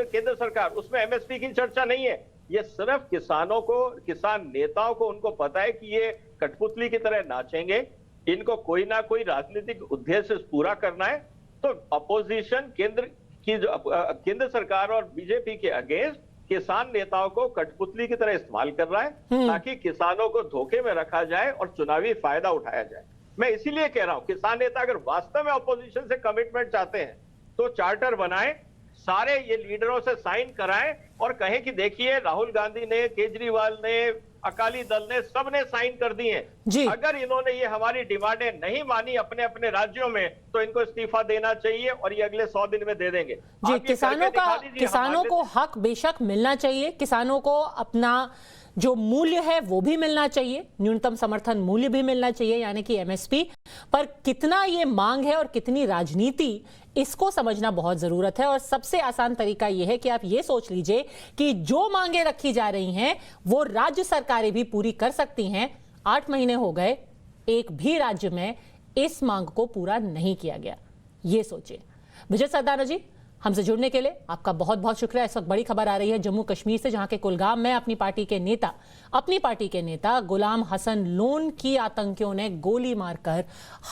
केंद्र सरकार, उसमें एमएसपी की चर्चा नहीं है। ये सिर्फ किसानों को, किसान नेताओं को उनको पता है कि ये कठपुतली की तरह नाचेंगे, इनको कोई ना कोई राजनीतिक उद्देश्य पूरा करना है। तो अपोजिशन केंद्र सरकार और बीजेपी के अगेंस्ट किसान नेताओं को कठपुतली की तरह इस्तेमाल कर रहा है ताकि किसानों को धोखे में रखा जाए और चुनावी फायदा उठाया जाए। मैं इसीलिए कह रहा हूं, किसान नेता अगर वास्तव में अपोजिशन से कमिटमेंट चाहते हैं तो चार्टर बनाएं, सारे ये लीडरों से साइन कराएं और कहें कि देखिए राहुल गांधी ने, केजरीवाल ने, अकाली दल ने, सबने साइन कर दिए हैं। अगर इन्होंने ये हमारी डिमांडें नहीं मानी अपने अपने राज्यों में तो इनको इस्तीफा देना चाहिए और ये अगले 100 दिन में दे देंगे। जी, किसानों को हक बेशक मिलना चाहिए, किसानों को अपना जो मूल्य है वो भी मिलना चाहिए, न्यूनतम समर्थन मूल्य भी मिलना चाहिए, यानी कि एमएसपी। पर कितना ये मांग है और कितनी राजनीति, इसको समझना बहुत जरूरत है। और सबसे आसान तरीका यह है कि आप ये सोच लीजिए कि जो मांगे रखी जा रही हैं वो राज्य सरकारें भी पूरी कर सकती हैं। 8 महीने हो गए, एक भी राज्य में इस मांग को पूरा नहीं किया गया। ये सोचिए। विजय सरदाना जी, हमसे जुड़ने के लिए आपका बहुत बहुत शुक्रिया। इस वक्त बड़ी खबर आ रही है जम्मू कश्मीर से, जहां के कुलगाम में अपनी पार्टी के नेता गुलाम हसन लोन की आतंकियों ने गोली मारकर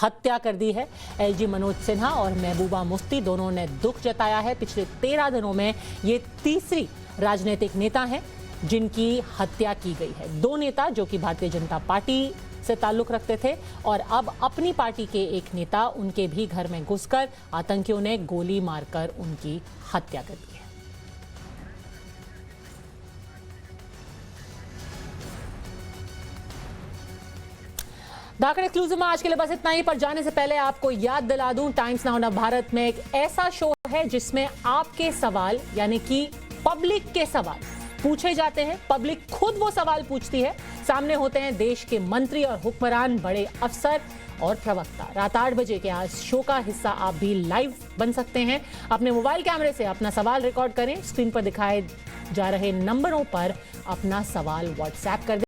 हत्या कर दी है। एलजी मनोज सिन्हा और महबूबा मुफ्ती दोनों ने दुख जताया है। पिछले 13 दिनों में ये तीसरी राजनीतिक नेता हैं जिनकी हत्या की गई है। 2 नेता जो कि भारतीय जनता पार्टी से ताल्लुक रखते थे और अब अपनी पार्टी के एक नेता, उनके भी घर में घुसकर आतंकियों ने गोली मारकर उनकी हत्या कर दी है। धाकड़ एक्सक्लूसिव में आज के लिए बस इतना ही। पर जाने से पहले आपको याद दिला दूं, टाइम्स नाउ ना भारत में एक ऐसा शो है जिसमें आपके सवाल, यानी कि पब्लिक के सवाल पूछे जाते हैं। पब्लिक खुद वो सवाल पूछती है, सामने होते हैं देश के मंत्री और हुक्मरान, बड़े अफसर और प्रवक्ता। रात 8 बजे के आज शो का हिस्सा आप भी लाइव बन सकते हैं। अपने मोबाइल कैमरे से अपना सवाल रिकॉर्ड करें, स्क्रीन पर दिखाए जा रहे नंबरों पर अपना सवाल व्हाट्सएप कर दें।